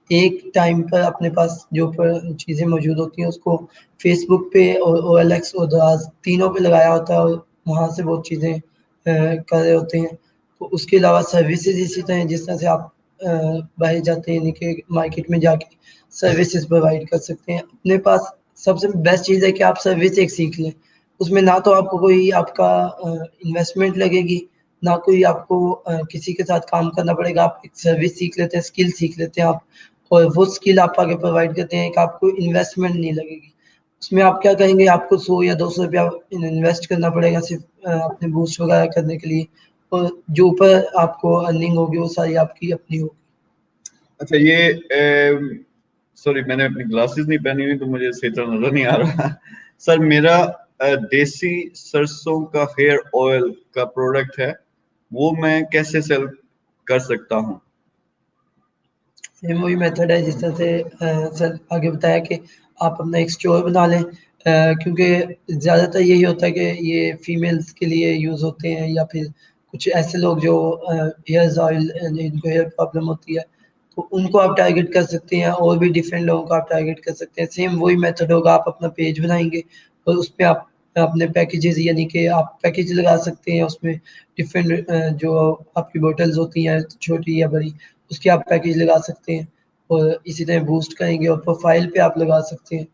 ایک ٹائم پر اپنے پاس جو چیزیں موجود ہوتی ہیں اس کو فیس بک پہ اور OLX اور دراز تینوں پہ لگایا ہوتا ہے, اور وہاں سے بہت چیزیں کر رہے ہوتے ہیں. تو اس کے علاوہ سروسز اسی طرح جس طرح سے آپ باہر جاتے ہیں, یعنی کہ مارکیٹ میں جا کے سروسز پرووائڈ کر سکتے ہیں. اپنے پاس سب سے بیسٹ چیز ہے کہ آپ سروس ایک سیکھ لیں. اس میں نہ تو آپ کو کوئی آپ کا انویسٹمنٹ لگے گی, نہ کوئی آپ کو کسی کے ساتھ کام کرنا پڑے گا. آپ ایک سروس سیکھ لیتے ہیں, اسکل سیکھ لیتے ہیں آپ, اور وہ اسکل آپ آگے پرووائڈ کرتے ہیں کہ آپ کو انویسٹمنٹ نہیں لگے گی. اس میں آپ کیا کہیں گے, آپ کو 100 یا 200 روپیہ انویسٹ کرنا پڑے گا صرف اپنے بوسٹ وغیرہ کرنے کے لیے, اور جو اوپر آپ کو ارننگ ہوگی وہ ساری آپ کی اپنی ہوگی. اچھا یہ سوری میں نے اپنی گلاسز نہیں پہنی ہوئی تو مجھے صحیح طرح نظر نہیں آ رہا. سر میرا دیسی سرسوں کا ہیئر آئل کا پروڈکٹ ہے, وہ میں کیسے سیل کر سکتا ہوں؟ سیم وہی میتھڈ ہے جس طرح سے سر آگے بتایا کہ آپ اپنا ایک اسٹور بنا لیں, کیونکہ زیادہ تر یہی ہوتا ہے کہ یہ فیمیلز کے لیے یوز ہوتے ہیں, یا پھر کچھ ایسے لوگ جو ہیئر آئل جن کو ہیئر پرابلم ہوتی ہے تو ان کو آپ ٹارگیٹ کر سکتے ہیں, اور بھی ڈفرینٹ لوگوں کو آپ ٹارگیٹ کر سکتے ہیں. سیم وہی میتھڈ ہوگا, آپ اپنا پیج بنائیں گے اور اس پہ آپ اپنے پیکیجز, یعنی کہ آپ پیکیج لگا سکتے ہیں اس میں ڈفرینٹ جو آپ کی بوٹلز ہوتی ہیں چھوٹی یا بڑی, اس کے آپ پیکیج لگا سکتے ہیں, اور اسی طرح بوسٹ کریں گے اور پروفائل پہ آپ لگا سکتے ہیں.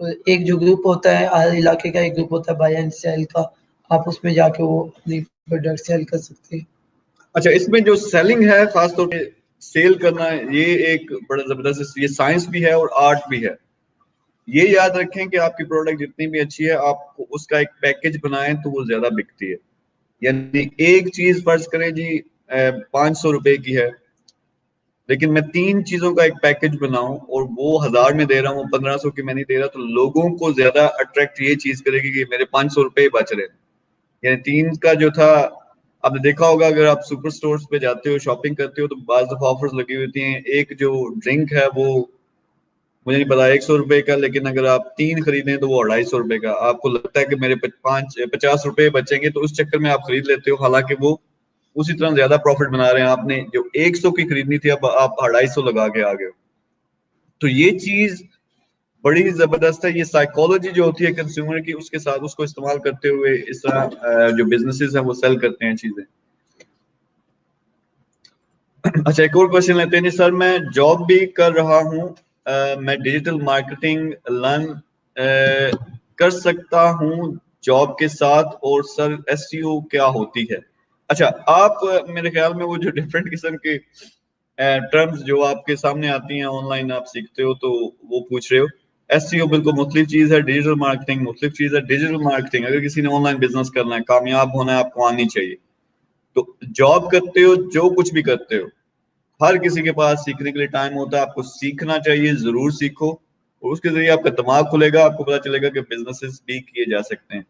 اور ایک جو گروپ ہوتا ہے ہر علاقے کا, ایک گروپ ہوتا ہے بائی اینڈ سیل کا, آپ اس میں جا کے وہ اپنی پروڈکٹ سیل کر سکتے ہیں. اچھا اس میں جو سیلنگ ہے خاص طور پہ سیل کرنا, یہ ایک بڑا زبردست, یہ سائنس بھی ہے اور آرٹ بھی ہے. یہ یاد رکھیں کہ آپ کی پروڈکٹ جتنی بھی اچھی ہے, آپ کو اس کا ایک پیکج بنائیں تو وہ زیادہ بکتی ہے. یعنی ایک چیز فرض کریں جی 500 روپے کی ہے, لیکن میں 3 چیزوں کا ایک پیکج بناؤں اور وہ 1000 میں دے رہا ہوں, 1500 کی میں نہیں دے رہا, تو لوگوں کو زیادہ اٹریکٹ یہ چیز کرے گی کہ میرے 500 روپے بچ رہے. یعنی 3 کا جو تھا, آپ نے دیکھا ہوگا اگر آپ سپر سٹورز پہ جاتے ہو شاپنگ کرتے ہو تو بعض دفعہ آفرز لگی ہوتی ہیں. ایک جو ڈرنک ہے وہ مجھے نہیں پتا 100 روپے کا, لیکن اگر آپ 3 خریدیں تو وہ 250 روپے کا. آپ کو لگتا ہے کہ میرے 50 روپے بچیں گے, تو اس چکر میں آپ خرید لیتے ہو, حالانکہ وہ اسی طرح زیادہ پروفٹ بنا رہے ہیں. آپ نے جو 100 کی خریدنی تھی اب آپ 250 لگا کے آ گئے. تو یہ چیز بڑی زبردست ہے. یہ سائیکالوجی جو ہوتی ہے کنزیومر کی, اس کے ساتھ اس کو استعمال کرتے ہوئے اس طرح جو بزنسز ہیں وہ سیل کرتے ہیں چیزیں. اچھا ایک اور کوشچن لیتے ہیں جی. سر میں جاب بھی کر رہا ہوں, میں ڈیجیٹل مارکیٹنگ لرن کر سکتا ہوں جاب کے ساتھ, اور سر SEO کیا ہوتی ہے؟ اچھا آپ میرے خیال میں وہ جو ڈفرینٹ قسم کے ٹرمز جو آپ کے سامنے آتی ہیں آن لائن آپ سیکھتے ہو تو وہ پوچھ رہے ہو. SEO بالکل مختلف چیز ہے, ڈیجیٹل مارکیٹنگ مختلف چیز ہے. ڈیجیٹل مارکیٹنگ اگر کسی نے آن لائن بزنس کرنا ہے, کامیاب ہونا ہے, آپ کو آنی چاہیے. تو جاب کرتے ہو, جو کچھ بھی کرتے ہو, ہر کسی کے پاس سیکھنے کے لیے ٹائم ہوتا ہے. آپ کو سیکھنا چاہیے, ضرور سیکھو, اور اس کے ذریعے آپ کا دماغ کھلے گا, آپ کو پتا چلے گا کہ بزنسز بھی کیے جا سکتے ہیں.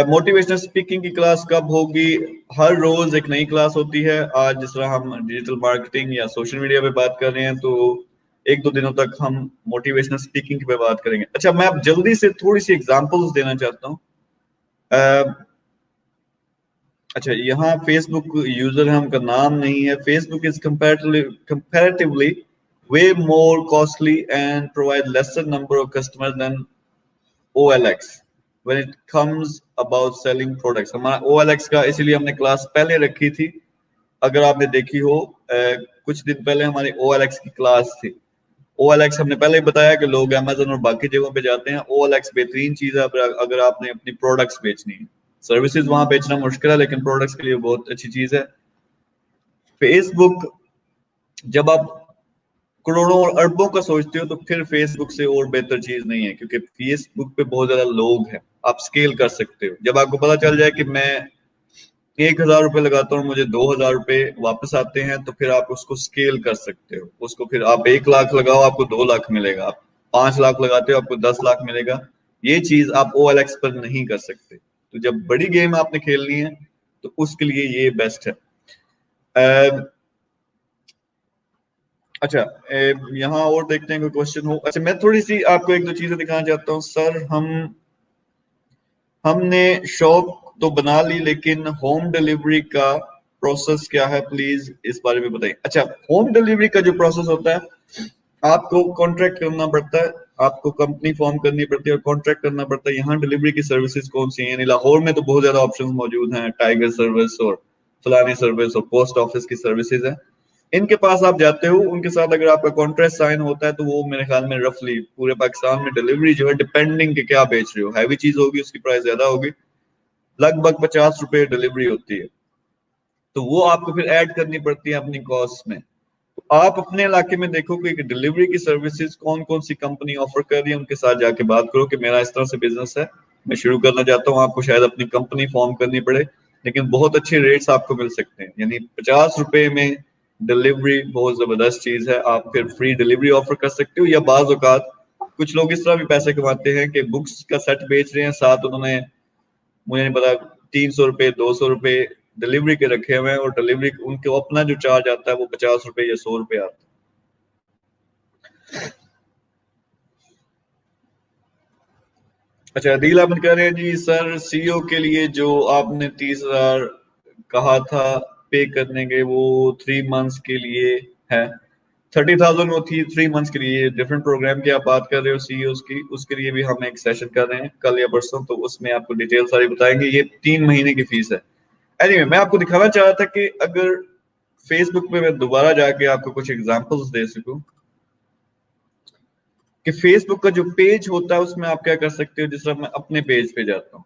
موٹیویشنل اسپیکنگ کی کلاس کب ہوگی؟ ہر روز ایک نئی کلاس ہوتی ہے. آج جس طرح ہم ڈیجیٹل مارکیٹنگ یا سوشل میڈیا پہ بات کر رہے ہیں, تو 1-2 دنوں تک ہم موٹیویشنل اسپیکنگ پہ بات کریں گے. اچھا میں اب جلدی سے تھوڑی سی ایگزامپلز دینا چاہتا ہوں. اچھا یہاں فیس بک یوزر ہے, ہم کا نام نہیں ہے. Face book is comparatively way more costly and provide lesser number of customers than OLX when it comes about selling products. ہمارا OLX کا اسی لیے ہم نے کلاس پہلے رکھی تھی اگر آپ نے دیکھی ہو کچھ دن پہلے ہماری OLX کی کلاس تھی. OLX ہم نے پہلے ہی بتایا کہ لوگ Amazon اور باقی جگہوں پہ جاتے ہیں. OLX بہترین چیز ہے اگر آپ نے اپنی پروڈکٹس بیچنی ہے. سروسز وہاں بیچنا مشکل ہے لیکن پروڈکٹس کے لیے بہت اچھی چیز ہے. فیس بک جب آپ کروڑوں اور اربوں کا سوچتے ہو تو پھر فیس بک سے اور بہتر چیز نہیں ہے, کیونکہ فیس بک پہ بہت زیادہ لوگ ہیں, آپ سکیل کر سکتے ہو. جب آپ کو پتا چل جائے کہ میں 1,000 روپے لگاتا ہوں مجھے 2,000 روپے واپس آتے ہیں, تو پھر آپ اس کو سکیل کر سکتے ہو. اس کو پھر آپ 1 لاکھ لگاؤ آپ کو 2 لاکھ ملے گا, آپ 5 لاکھ لگاتے ہو آپ کو 10 لاکھ ملے گا. یہ چیز آپ OLX پر نہیں کر سکتے. تو جب بڑی گیم آپ نے کھیلنی ہے تو اس کے لیے یہ بیسٹ ہے. اچھا یہاں اور دیکھتے ہیں کوئی کوشچن ہو. اچھا میں تھوڑی سی آپ کو 1-2 چیزیں دکھانا چاہتا ہوں. سر ہم نے شاپ تو بنا لی لیکن ہوم ڈیلیوری کا پروسیس کیا ہے, پلیز اس بارے میں بتائیں. اچھا ہوم ڈیلیوری کا جو پروسیس ہوتا ہے آپ کو کانٹریکٹ کرنا پڑتا ہے, آپ کو کمپنی فارم کرنی پڑتی ہے اور کانٹریکٹ کرنا پڑتا ہے. یہاں ڈیلیوری کی سروسز کون سی ہیں, یعنی لاہور میں تو بہت زیادہ آپشنز موجود ہیں, ٹائیگر سروس اور فلانی سروس اور پوسٹ آفس کی سروسز ہیں. ان کے پاس آپ جاتے ہو, ان کے ساتھ اگر آپ کا کانٹریکٹ سائن ہوتا ہے تو وہ میرے خیال میں رفلی پورے پاکستان میں ڈیلیوری جو ہے ڈیپینڈنگ کہ کیا بیچ رہے ہو, ہیوی چیز ہوگی اس کی پرائس زیادہ ہوگی, لگ بھگ 50 روپے ڈیلیوری ہوتی ہے, تو وہ آپ کو پھر ایڈ کرنی پڑتی ہے اپنی کاسٹ میں. تو آپ اپنے علاقے میں دیکھو کہ ڈیلیوری کی سروسز کون کون سی کمپنی آفر کر رہی ہے, ان کے ساتھ جا کے بات کرو کہ میرا اس طرح سے بزنس ہے, میں شروع کرنا چاہتا ہوں. آپ کو شاید اپنی کمپنی فارم کرنی پڑے لیکن بہت اچھے ریٹس آپ کو مل سکتے ہیں. یعنی 50 روپے میں ڈیلیوری بہت زبردست چیز ہے. آپ پھر فری ڈیلیوری آفر کر سکتے ہو, یا بعض اوقات کچھ لوگ اس طرح بھی پیسے کماتے ہیں کہ بکس کا سیٹ بیچ رہے ہیں, ساتھ انہوں نے مجھے نہیں پتا 300 روپے 200 روپے ڈیلیوری کے رکھے ہوئے ہیں, اور ڈیلیوری ان کو اپنا جو چارج آتا ہے وہ 50 روپے یا 100 روپے آتا ہے. اچھا عدیل احمد کہہ رہے ہیں جی سر CEO کے لیے جو آپ نے 30,000 کہا تھا پے کرنے کے وہ 3 منتھس کے لیے ہے. 30,000 وہ تھی 3 منتھس کے لیے. ڈفرنٹ پروگرام کی آپ بات کر رہے ہو CEOs کی, اس کے لیے بھی ہم ایک سیشن کر رہے ہیں کل یا پرسوں, تو اس میں آپ کو ڈیٹیل ساری بتائیں گے. یہ 3 مہینے کی فیس ہے. Anyway, میں آپ کو دکھانا چاہ رہا تھا کہ اگر فیس بک پہ میں دوبارہ جا کے آپ کو کچھ ایگزامپلس دے سکوں کہ فیس بک کا جو پیج ہوتا ہے اس میں آپ کیا کر سکتے ہو. جس طرح میں اپنے پیج پہ جاتا ہوں,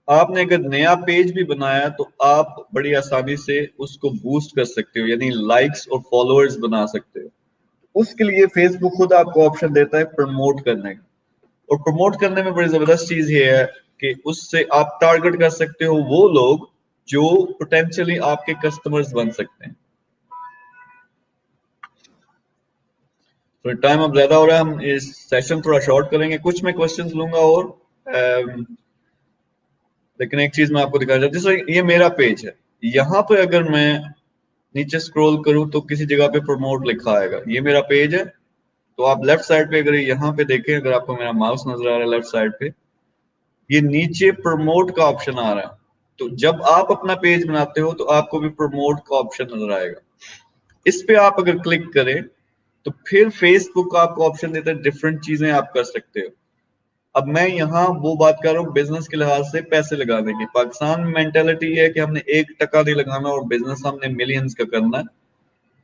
آپ نے اگر نیا پیج بھی بنایا تو آپ بڑی آسانی سے اس کو بوسٹ کر سکتے ہو, یعنی لائکس اور فالوورز بنا سکتے ہو. اس کے لیے فیس بک خود آپ کو آپشن دیتا ہے پروموٹ کرنے کا, اور پروموٹ کرنے میں بڑی زبردست چیز یہ ہے کہ اس سے آپ ٹارگٹ کر سکتے ہو وہ لوگ جو پوٹینشلی آپ کے کسٹمرز بن سکتے ہیں. تو ٹائم اب زیادہ ہو رہا ہے, ہم اس سیشن تھوڑا شارٹ کریں گے. کچھ میں کوشچنز لوں گا اور لیکن ایک چیز میں آپ کو دکھانا چاہتا ہوں. جیسے یہ میرا پیج ہے, یہاں پہ اگر میں نیچے سکرول کروں تو کسی جگہ پہ پروموٹ لکھا آئے گا. یہ میرا پیج ہے, تو آپ لیفٹ سائڈ پہ اگر یہاں پہ دیکھیں, اگر آپ کو میرا ماؤس نظر آ رہا ہے لیفٹ سائڈ پہ, یہ نیچے پروموٹ کا آپشن آ رہا ہے. تو جب آپ اپنا پیج بناتے ہو تو آپ کو بھی پروموٹ کا آپشن نظر آئے گا. اس پہ آپ اگر کلک کریں تو پھر فیس بک آپ کو آپشن دیتا ہے ڈفرنٹ چیزیں آپ کر سکتے ہو. اب میں یہاں وہ بات کر رہا ہوں بزنس کے لحاظ سے پیسے لگانے کی. پاکستان میں مینٹلٹی ہے کہ ہم نے 1 ٹکا نہیں لگانا اور بزنس ہم نے ملینز کا کرنا ہے.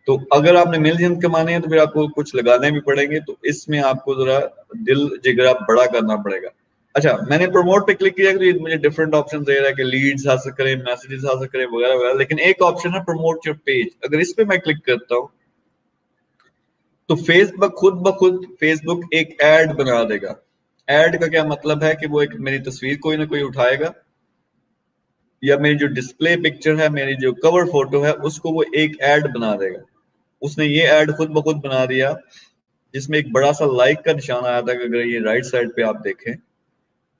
تو اگر آپ نے ملینز کمانے ہیں تو پھر آپ کو کچھ لگانے بھی پڑیں گے. تو اس میں آپ کو ذرا دل جگرا بڑا کرنا پڑے گا. اچھا میں نے پروموٹ پہ کلک کیا تو یہ مجھے ڈفرنٹ آپشن دے رہا ہے کہ لیڈز حاصل کریں, میسجز حاصل کریں وغیرہ وغیرہ. لیکن ایک آپشن ہے پروموٹ یور پیج. اگر اس پہ میں کلک کرتا ہوں تو فیس بک خود بخود فیس بک ایک ایڈ بنا دے گا. ایڈ کا کیا مطلب ہے کہ وہ ایک میری تصویر کوئی نہ کوئی اٹھائے گا, یا میری جو ڈسپلے پکچر ہے, میری جو کور فوٹو ہے, اس کو وہ ایک ایڈ بنا دے گا. اس نے یہ ایڈ خود بخود بنا دیا جس میں ایک بڑا سا لائک کا نشان آیا تھا کہ اگر یہ رائٹ سائڈ پہ آپ دیکھیں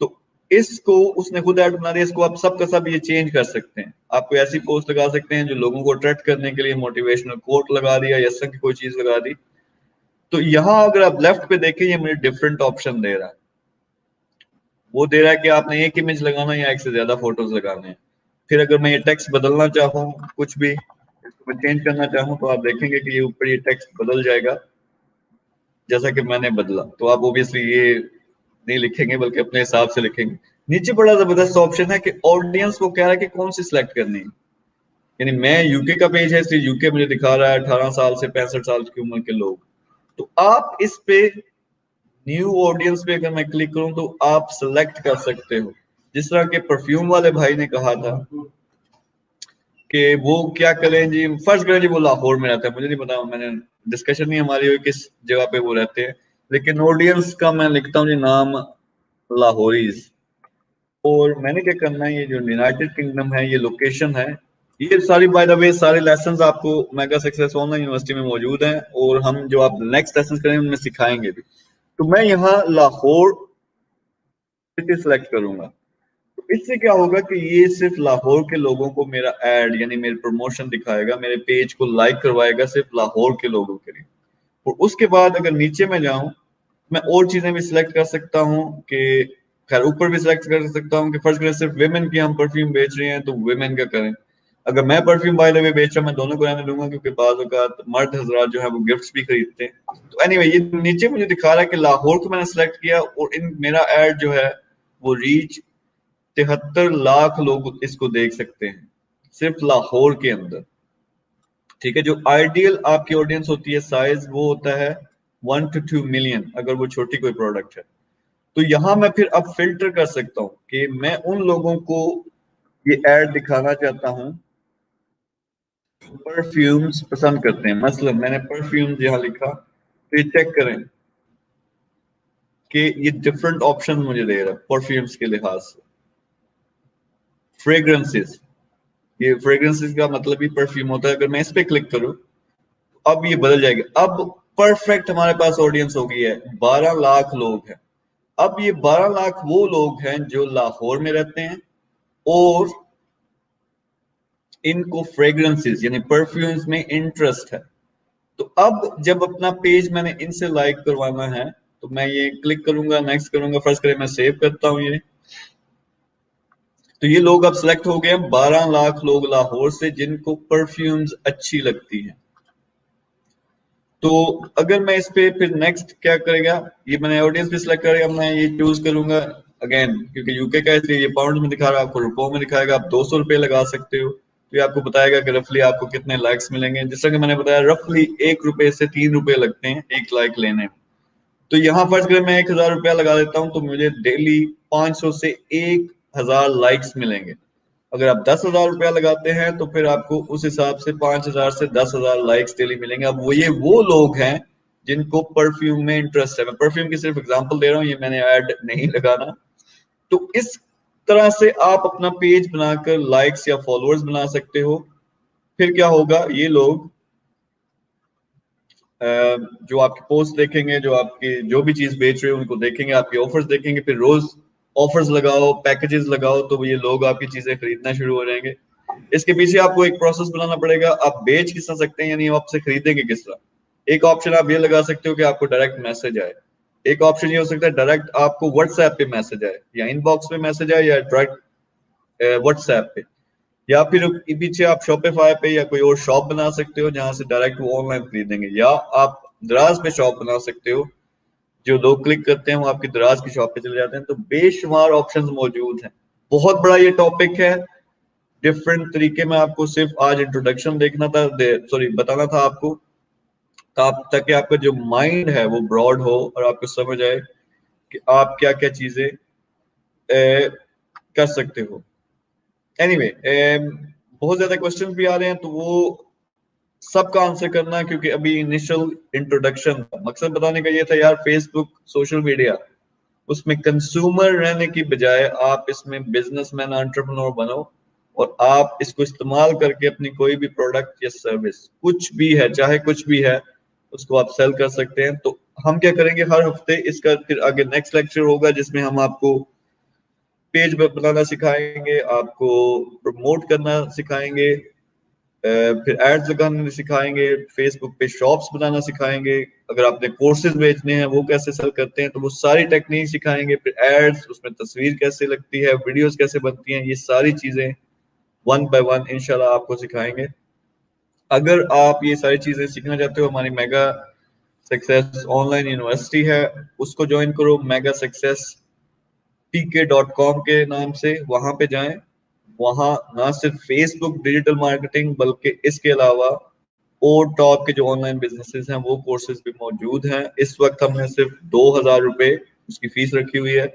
تو اس کو اس نے خود ایڈ بنا دیا. اس کو آپ سب کا سب یہ چینج کر سکتے ہیں. آپ کو ایسی پوسٹ لگا سکتے ہیں جو لوگوں کو اٹریکٹ کرنے کے لیے موٹیویشنل کوٹ لگا دیا یا اس طرح کی کوئی چیز لگا دی. تو یہاں اگر آپ لیفٹ پہ دیکھیں یہ مجھے ڈفرنٹ آپشن دے رہا ہے. وہ دے رہا ہے کہ آپ نے ایک امیج لگانا یا ایک سے زیادہ فوٹوز لگانے ہیں. پھر اگر میں یہ ٹیکسٹ بدلنا چاہوں, کچھ بھی اس کو چینج کرنا چاہوں, تو آپ دیکھیں گے کہ یہ اوپر یہ ٹیکسٹ بدل جائے گا جیسا کہ میں نے بدلا. تو آپ اوبیسلی یہ نہیں لکھیں گے بلکہ اپنے حساب سے لکھیں گے. نیچے بڑا زبردست آپشن ہے کہ آڈینس کو کہہ رہا ہے کہ کون سی سلیکٹ کرنی ہے. یعنی میں UK کا پیج ہے اس لیے UK مجھے دکھا رہا ہے 18 سال سے 65 سال کی عمر کے لوگ. تو آپ اس پہ نیو آڈینس پہ اگر میں کلک کروں تو آپ سلیکٹ کر سکتے ہو. جس طرح کہ پرفیوم والے بھائی نے کہا تھا کہ وہ کیا کریں جی, فرض کریں جی وہ لاہور میں رہتا ہے, مجھے نہیں پتا, میں نے ڈسکشن نہیں ہماری ہوئی کس جگہ پہ وہ رہتے ہیں, لیکن آڈینس کا میں لکھتا ہوں جی نام لاہوریز. اور میں نے کیا کرنا ہے, یہ جو یونائٹڈ کنگڈم ہے یہ لوکیشن ہے, یہ ساری بائی دا وے سارے لیسنز آپ کو mega success on line university میں موجود ہیں, اور ہم جو آپ نیکسٹ لیسنز کریں ان میں سکھائیں گے بھی. تو میں یہاں لاہور سٹی سلیکٹ کروں گا. تو اس سے کیا ہوگا کہ یہ صرف لاہور کے لوگوں کو میرا ایڈ یعنی میری پروموشن دکھائے گا, میرے پیج کو لائک کروائے گا صرف لاہور کے لوگوں کے لیے. اور اس کے بعد اگر نیچے میں جاؤں میں اور چیزیں بھی سلیکٹ کر سکتا ہوں, کہ خیر اوپر بھی سلیکٹ کر سکتا ہوں کہ فرض کریں صرف ویمن کی ہم پرفیوم بیچ رہے ہیں تو ویمن کا کریں. اگر میں پرفیوم بائی دا وے بیچ رہا ہوں میں دونوں کو رہنے دوں گا, کیونکہ بعض اوقات مرد حضرات جو ہے وہ گفٹس بھی خریدتے ہیں. تو اینی وے یہ نیچے مجھے دکھا رہا ہے کہ لاہور کو میں نے سلیکٹ کیا, اور میرا ایڈ جو ہے وہ ریچ 73 لاکھ لوگ اس کو دیکھ سکتے ہیں صرف لاہور کے اندر. ٹھیک ہے, جو آئیڈیل آپ کی آڈینس ہوتی ہے سائز وہ ہوتا ہے 1 to 2 ملین اگر وہ چھوٹی کوئی پروڈکٹ ہے. تو یہاں میں پھر اب فلٹر کر سکتا ہوں کہ میں ان لوگوں کو یہ ایڈ دکھانا چاہتا ہوں پرفیومز پسند کرتے ہیں. مثلا میں نے پرفیومز یہاں لکھا, تو یہ چیک کریں کہ یہ ڈفرنٹ آپشن مجھے دے رہا ہے پرفیومز کے لحاظ سے. فریگرنسز, یہ فریگرنسز کا مطلب ہی پرفیوم ہوتا ہے. اگر میں اس پہ کلک کروں اب یہ بدل جائے گا. اب پرفیکٹ ہمارے پاس آڈینس ہو گئی ہے, 12 لاکھ لوگ ہیں. اب یہ 12 لاکھ وہ لوگ ہیں جو لاہور میں رہتے ہیں اور ان کو فریگرنسز یعنی پرفیومز میں انٹرسٹ ہے. تو اب جب اپنا پیج میں نے ان سے لائک کروانا ہے تو میں یہ کلک کروں گا, نیکسٹ کروں گا, فرض کریں میں سیو کرتا ہوں یہ. تو یہ لوگ اب سلیکٹ ہو گئے 12 لاکھ لوگ لاہور سے جن کو پرفیومز اچھی لگتی ہیں. تو اگر میں اس پہ پھر نیکسٹ کیا کرے گا, یہ میں نے آڈینس بھی سلیکٹ کرے گا, میں یہ چوز کروں گا اگین کیونکہ UK کا اس لیے یہ پاؤنڈ میں دکھا رہا ہے, آپ کو روپوں میں دکھائے گا. آپ 200 روپے لگا سکتے ہو تو یہ آپ کو بتائے گا کہ رفلی آپ کو کتنے لائکس ملیں گے. جس طرح کہ میں نے بتایا رفلی 1 روپے سے 3 روپے لگتے ہیں ایک لائک لینے. تو یہاں فرض کریں میں 1000 روپیہ لگا دیتا ہوں تو مجھے ڈیلی 500 سے 1000 لائکس ملیں گے. اگر آپ 10,000 روپیہ لگاتے ہیں تو پھر آپ کو اس حساب سے 5,000 سے 10,000 لائکس ڈیلی ملیں گے. اب وہ لوگ ہیں جن کو پرفیوم میں انٹرسٹ ہے. میں پرفیوم کی صرف اگزامپل دے رہا ہوں, یہ میں نے ایڈ نہیں لگانا. تو اس طرح سے آپ اپنا پیج بنا کر لائکس یا فالوورز بنا سکتے ہو. پھر کیا ہوگا, یہ لوگ جو آپ کی پوسٹ دیکھیں گے, جو آپ کی جو بھی چیز بیچ رہے ہیں ان کو دیکھیں گے, آپ کی آفرز دیکھیں گے, پھر روز آفرز لگاؤ, پیکجز لگاؤ تو یہ لوگ آپ کی چیزیں خریدنا شروع ہو جائیں گے. اس کے پیچھے آپ کو ایک پروسیس بنانا پڑے گا. آپ بیچ کس طرح سکتے ہیں یعنی آپ سے خریدیں گے کس طرح. ایک آپشن آپ یہ لگا سکتے ہو کہ آپ کو ڈائریکٹ میسج آئے. ایک آپشن یہ ہو سکتا ہے ڈائریکٹ آپ کو واٹس ایپ پہ میسج آئے, یا ان باکس پہ میسج آئے, یا ڈائریکٹ واٹس ایپ پہ, یا پھر پیچھے آپ شاپیفائی پہ یا کوئی اور شاپ بنا سکتے ہو جہاں سے ڈائریکٹ وہ آن لائن خریدیں گے. یا آپ دراز پہ شاپ بنا سکتے ہو, جو لوگ کلک کرتے ہیں وہ آپ کی دراز کی شاپ پہ چلے جاتے ہیں. تو بے شمار آپشنز موجود ہیں. بہت بڑا یہ ٹاپک ہے, ڈفرنٹ طریقے میں آپ کو صرف آج انٹروڈکشن دیکھنا تھا, بتانا تھا آپ کو, تاکہ آپ کا جو مائنڈ ہے وہ براڈ ہو اور آپ کو سمجھ آئے کہ آپ کیا کیا چیزیں کر سکتے ہو. اینی وے بہت زیادہ کوشچن بھی آ رہے ہیں تو وہ سب کا آنسر کرنا, کیونکہ ابھی انیشل انٹروڈکشن تھا. مقصد بتانے کا یہ تھا یار فیس بک سوشل میڈیا اس میں کنزیومر رہنے کی بجائے آپ اس میں بزنس مین انٹرپرینور بنو, اور آپ اس کو استعمال کر کے اپنی کوئی بھی پروڈکٹ یا سروس کچھ بھی ہے, چاہے کچھ بھی ہے, اس کو آپ سیل کر سکتے ہیں. تو ہم کیا کریں گے, ہر ہفتے اس کا پھر آگے نیکسٹ لیکچر ہوگا جس میں ہم آپ کو پیج بنانا سکھائیں گے, آپ کو پروموٹ کرنا سکھائیں گے, پھر ایڈز لگانا سکھائیں گے, فیس بک پہ شاپس بنانا سکھائیں گے. اگر آپ نے کورسز بیچنے ہیں وہ کیسے سیل کرتے ہیں تو وہ ساری ٹیکنیک سکھائیں گے. پھر ایڈز, اس میں تصویر کیسے لگتی ہے, ویڈیوز کیسے بنتی ہیں, یہ ساری چیزیں 1 by 1 انشاءاللہ آپ کو سکھائیں گے. اگر آپ یہ ساری چیزیں سیکھنا چاہتے ہو, ہماری mega success on line university ہے, اس کو جوائن کرو, میگا سکسیس PK.com کے نام سے, وہاں پہ جائیں. وہاں نہ صرف فیس بک ڈیجیٹل مارکیٹنگ بلکہ اس کے علاوہ اور ٹاپ کے جو آن لائن بزنسز ہیں وہ کورسز بھی موجود ہیں. اس وقت ہم نے صرف 2,000 روپے اس کی فیس رکھی ہوئی ہے.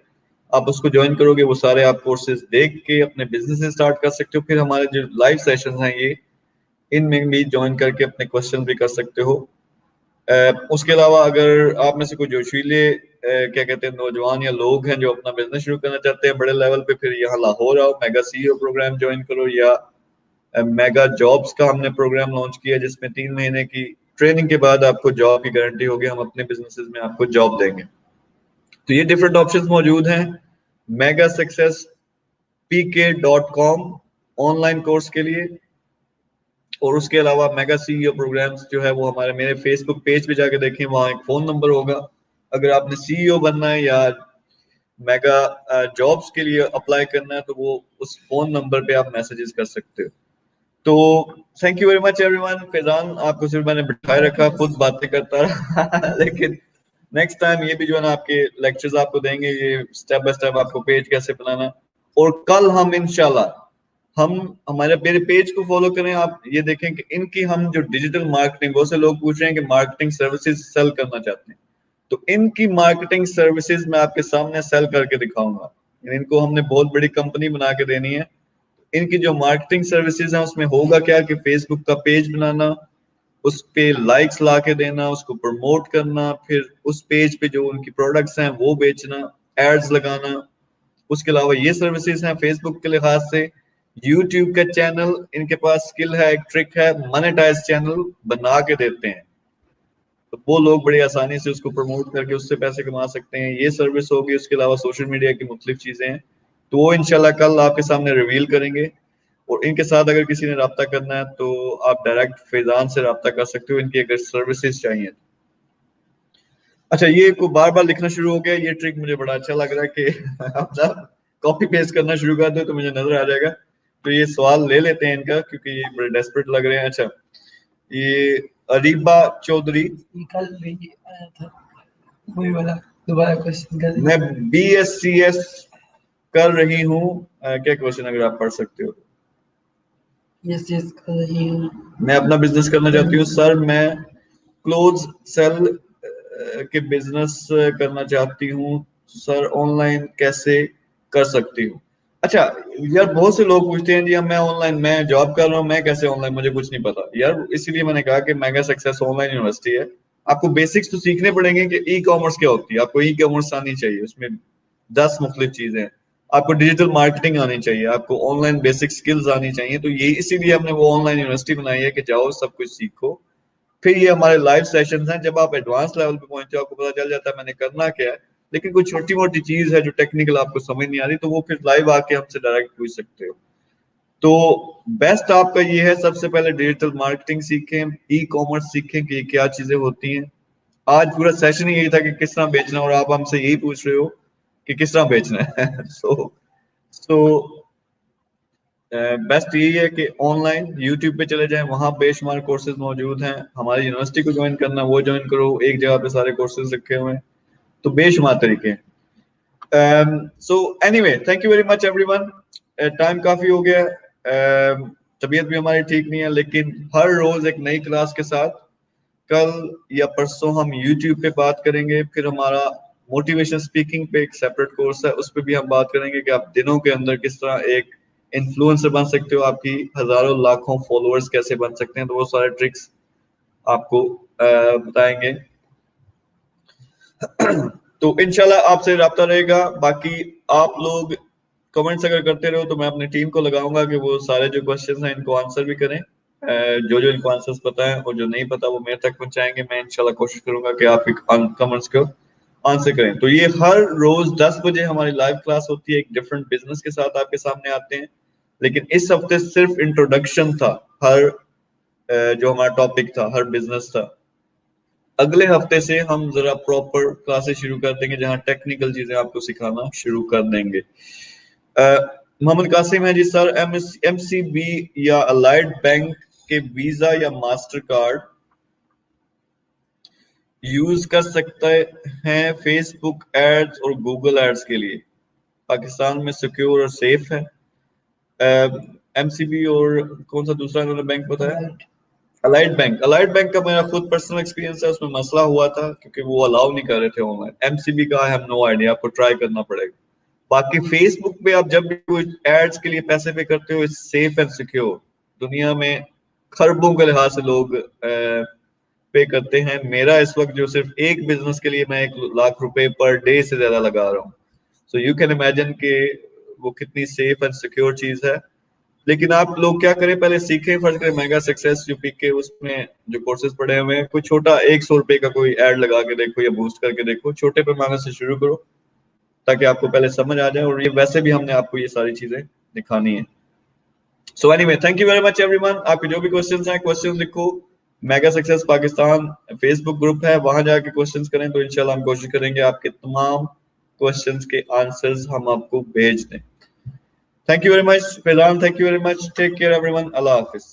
آپ اس کو جوائن کرو گے, وہ سارے آپ کورسز دیکھ کے اپنے بزنس اسٹارٹ کر سکتے ہو. پھر ہمارے جو لائیو سیشنز ہیں یہ ان میں بھی جوائن کر کے اپنے کوشچن بھی کر سکتے ہو. اس کے علاوہ اگر آپ میں سے کوئی جوشیلے کیا کہتے ہیں نوجوان یا لوگ ہیں جو اپنا بزنس شروع کرنا چاہتے ہیں بڑے لیول پہ, پھر یہاں لاہور آؤ, میگا سی او پروگرام جوائن کرو, یا میگا جابس کا ہم نے پروگرام لانچ کیا جس میں 3 مہینے کی ٹریننگ کے بعد آپ کو جاب کی گارنٹی ہوگی. ہم اپنے بزنسز میں آپ کو جاب دیں گے. تو یہ ڈفرینٹ آپشنز موجود ہیں mega success pk.com on line course کے لیے. اور اس کے علاوہ میگا سی او پروگرامز جو ہے وہ ہمارے میرے فیس بک پیج پہ جا کے دیکھیں, وہاں ایک فون نمبر ہوگا. اگر آپ نے سی او بننا ہے یا میگا جابس کے لیے اپلائی کرنا ہے تو وہ اس فون نمبر پہ آپ میسیجز کر سکتے ہو. تو thank you very much everyone. Faizan آپ کو صرف میں نے بٹھائے رکھا, خود باتیں کرتا رہا لیکن نیکسٹ ٹائم یہ بھی جو ہے نا آپ کے لیکچرز آپ کو دیں گے, یہ اسٹیپ بائی اسٹیپ آپ کو پیج کیسے بنانا. اور کل ہم انشاءاللہ ہم ہمارے میرے پیج کو فالو کریں, آپ یہ دیکھیں کہ ان کی ہم جو ڈیجیٹل مارکیٹنگ, بہت سے لوگ پوچھ رہے ہیں کہ مارکیٹنگ سروسز سیل کرنا چاہتے ہیں, تو ان کی مارکیٹنگ سروسز میں آپ کے سامنے سیل کر کے دکھاؤں گا. ان کو ہم نے بہت بڑی کمپنی بنا کے دینی ہے. ان کی جو مارکیٹنگ سروسز ہیں اس میں ہوگا کیا کہ فیس بک کا پیج بنانا, اس پہ لائکس لا کے دینا, اس کو پروموٹ کرنا, پھر اس پیج پہ جو ان کی پروڈکٹس ہیں وہ بیچنا, ایڈز لگانا. اس کے علاوہ یہ سروسز ہیں فیس بک کے لحاظ سے. یوٹیوب کا چینل ان کے پاس اسکل ہے, ایک ٹرک ہے, مانیٹائز چینل بنا کے دیتے ہیں, تو وہ لوگ بڑی آسانی سے اس کو پروموٹ کر کے اس سے پیسے کما سکتے ہیں. یہ سروس ہوگی. اس کے علاوہ سوشل میڈیا کی مختلف چیزیں ہیں, تو وہ انشاءاللہ کل آپ کے سامنے ریویل کریں گے. اور ان کے ساتھ اگر کسی نے رابطہ کرنا ہے تو آپ ڈائریکٹ فیضان سے رابطہ کر سکتے ہو, ان کی اگر سروسز چاہیے. اچھا, یہ کو بار بار لکھنا شروع ہو گیا, یہ ٹرک مجھے بڑا اچھا لگ رہا ہے کہ آپ جب کاپی پیسٹ کرنا شروع کر دو تو مجھے نظر آ جائے گا. تو یہ سوال لے لیتے ہیں ان کا, کیونکہ یہ بڑے ڈیسپریٹ لگ رہے ہیں. اچھا, یہ اریبا چودھری, کل بھی آیا تھا وہی والا, دوبارہ کوشچن کر میں بی ایس سی ایس کر رہی ہوں, کیا کوشچن اگر آپ پڑھ سکتے ہو. یس یس کر رہی ہوں. میں اپنا بزنس کرنا چاہتی ہوں سر, میں کلوز سیل کے بزنس کرنا چاہتی ہوں سر, آن لائن کیسے کر سکتی ہوں. اچھا یار, بہت سے لوگ پوچھتے ہیں جی میں آن لائن, میں جاب کر رہا ہوں, میں کیسے آن لائن, مجھے کچھ نہیں پتا یار. اسی لیے میں نے کہا کہ mega success on line university ہے. آپ کو بیسکس تو سیکھنے پڑیں گے کہ ای کامرس کیا ہوتی ہے. آپ کو ای کامرس آنی چاہیے, اس میں 10 مختلف چیزیں ہیں. آپ کو ڈیجیٹل مارکیٹنگ آنی چاہیے, آپ کو آن لائن بیسک سکلز آنی چاہیے. تو یہ اسی لیے ہم نے وہ آن لائن یونیورسٹی بنائی ہے کہ جاؤ سب کچھ سیکھو. پھر یہ ہمارے لائیو سیشنز ہیں, جب آپ ایڈوانس لیول پہ پہنچے آپ کو پتا چل جاتا ہے میں نے کرنا کیا ہے. لیکن کوئی چھوٹی موٹی چیز ہے جو ٹیکنیکل آپ کو سمجھ نہیں آ رہی, تو وہ پھر لائیو آ کے ہم سے ڈائریکٹ پوچھ سکتے ہو. تو بیسٹ آپ کا یہ ہے, سب سے پہلے ڈیجیٹل مارکیٹنگ سیکھیں, ای کامرس سیکھیں کہ یہ کیا چیزیں ہوتی ہیں. آج پورا سیشن ہی یہی تھا کہ کس طرح بیچنا, اور آپ ہم سے یہی پوچھ رہے ہو کہ کس طرح بیچنا ہے. سو بیسٹ یہی ہے کہ آن لائن یوٹیوب پہ چلے جائیں, وہاں بے شمار کورسز موجود ہیں. ہماری یونیورسٹی کو جوائن کرنا, وہ جوائن کرو, ایک جگہ پہ سارے کورسز رکھے ہوئے ہیں, تو بے شمار طریقے ہیں. So anyway, thank you very much everyone. Time کافی ہو گیا, طبیعت بھی ہماری ٹھیک نہیں ہے, لیکن ہر روز ایک نئی کلاس کے ساتھ کل یا پرسوں ہم یوٹیوب پہ بات کریں گے. پھر ہمارا موٹیویشن سپیکنگ پہ ایک سیپریٹ کورس ہے, اس پہ بھی ہم بات کریں گے کہ آپ دنوں کے اندر کس طرح ایک انفلوئنسر بن سکتے ہو, آپ کی ہزاروں لاکھوں فالوورز کیسے بن سکتے ہیں. تو وہ سارے ٹرکس آپ کو بتائیں گے. تو انشاءاللہ آپ سے رابطہ رہے گا. باقی آپ لوگ کمنٹس اگر کرتے رہو تو میں اپنی ٹیم کو لگاؤں گا کہ وہ سارے جو کوشچنز ہیں ان کو آنسر بھی کریں. جو ان کو آنسرز پتا ہے اور جو نہیں پتا وہ میرے تک پہنچائیں گے. میں انشاءاللہ کوشش کروں گا کہ آپ کمنٹس کو آنسر کریں. تو یہ ہر روز 10 بجے ہماری لائیو کلاس ہوتی ہے, ایک ڈفرنٹ بزنس کے ساتھ آپ کے سامنے آتے ہیں. لیکن اس ہفتے صرف انٹروڈکشن تھا, ہر جو ہمارا ٹاپک تھا ہر بزنس تھا. اگلے ہفتے سے ہم ذرا پراپر کلاسز شروع کر دیں گے, جہاں ٹیکنیکل چیزیں آپ کو سکھانا شروع کر دیں گے. محمد قاسم ہے جی, سر ایم سی بی یا الائڈ بینک کے ویزا یا ماسٹر کارڈ یوز کر سکتے ہیں فیس بک ایڈز اور گوگل ایڈز کے لیے, پاکستان میں سیکیور اور سیف ہے. MCB اور کون سا دوسرا انہوں نے بینک بتایا؟ الائٹ بینک کا میرا خود پرسنل ایکسپیرینس ہے، اس میں مسئلہ ہوا تھا کیونکہ وہ الاؤ نہیں کر رہے تھے آن لائن. MCB کا I have no idea، آپ کو ٹرائی کرنا پڑے گا. باقی فیس بک پہ آپ جب بھی کوئی ایڈز کے لیے پیسے پے کرتے ہو، اٹس سیف اینڈ سیکیور. دنیا میں خربوں کے لحاظ سے لوگ پے کرتے ہیں. میرا اس وقت جو صرف ایک بزنس کے لیے میں 1 لاکھ روپے پر ڈے سے زیادہ لگا رہا ہوں. سو یو کین امیجن کہ وہ کتنی سیف اینڈ سیکیور چیز ہے. لیکن آپ لوگ کیا کریں، پہلے سیکھیں. فرض کریں میگا سکسیس جو پی کے اس میں جو کورسز پڑھے ہوئے ہیں، کوئی چھوٹا 100 روپے کا کوئی ایڈ لگا کے دیکھو یا بوسٹ کر کے دیکھو. چھوٹے پیمانے سے شروع کرو تاکہ آپ کو پہلے سمجھ آ جائے. اور یہ ویسے بھی ہم نے آپ کو یہ ساری چیزیں دکھانی ہے. سو anyway, thank you very much every one. آپ کے جو بھی کوشچنس ہیں کوشچنس لکھو. میگا سکسیس پاکستان فیس بک گروپ ہے، وہاں جا کے کوشچنس کریں تو انشاءاللہ ہم کوشش کریں گے آپ کے تمام کوشچنس کے آنسرز ہم آپ کو بھیج دیں. Thank you very much, Faizan. Thank you very much. Take care, everyone. Allah Hafiz.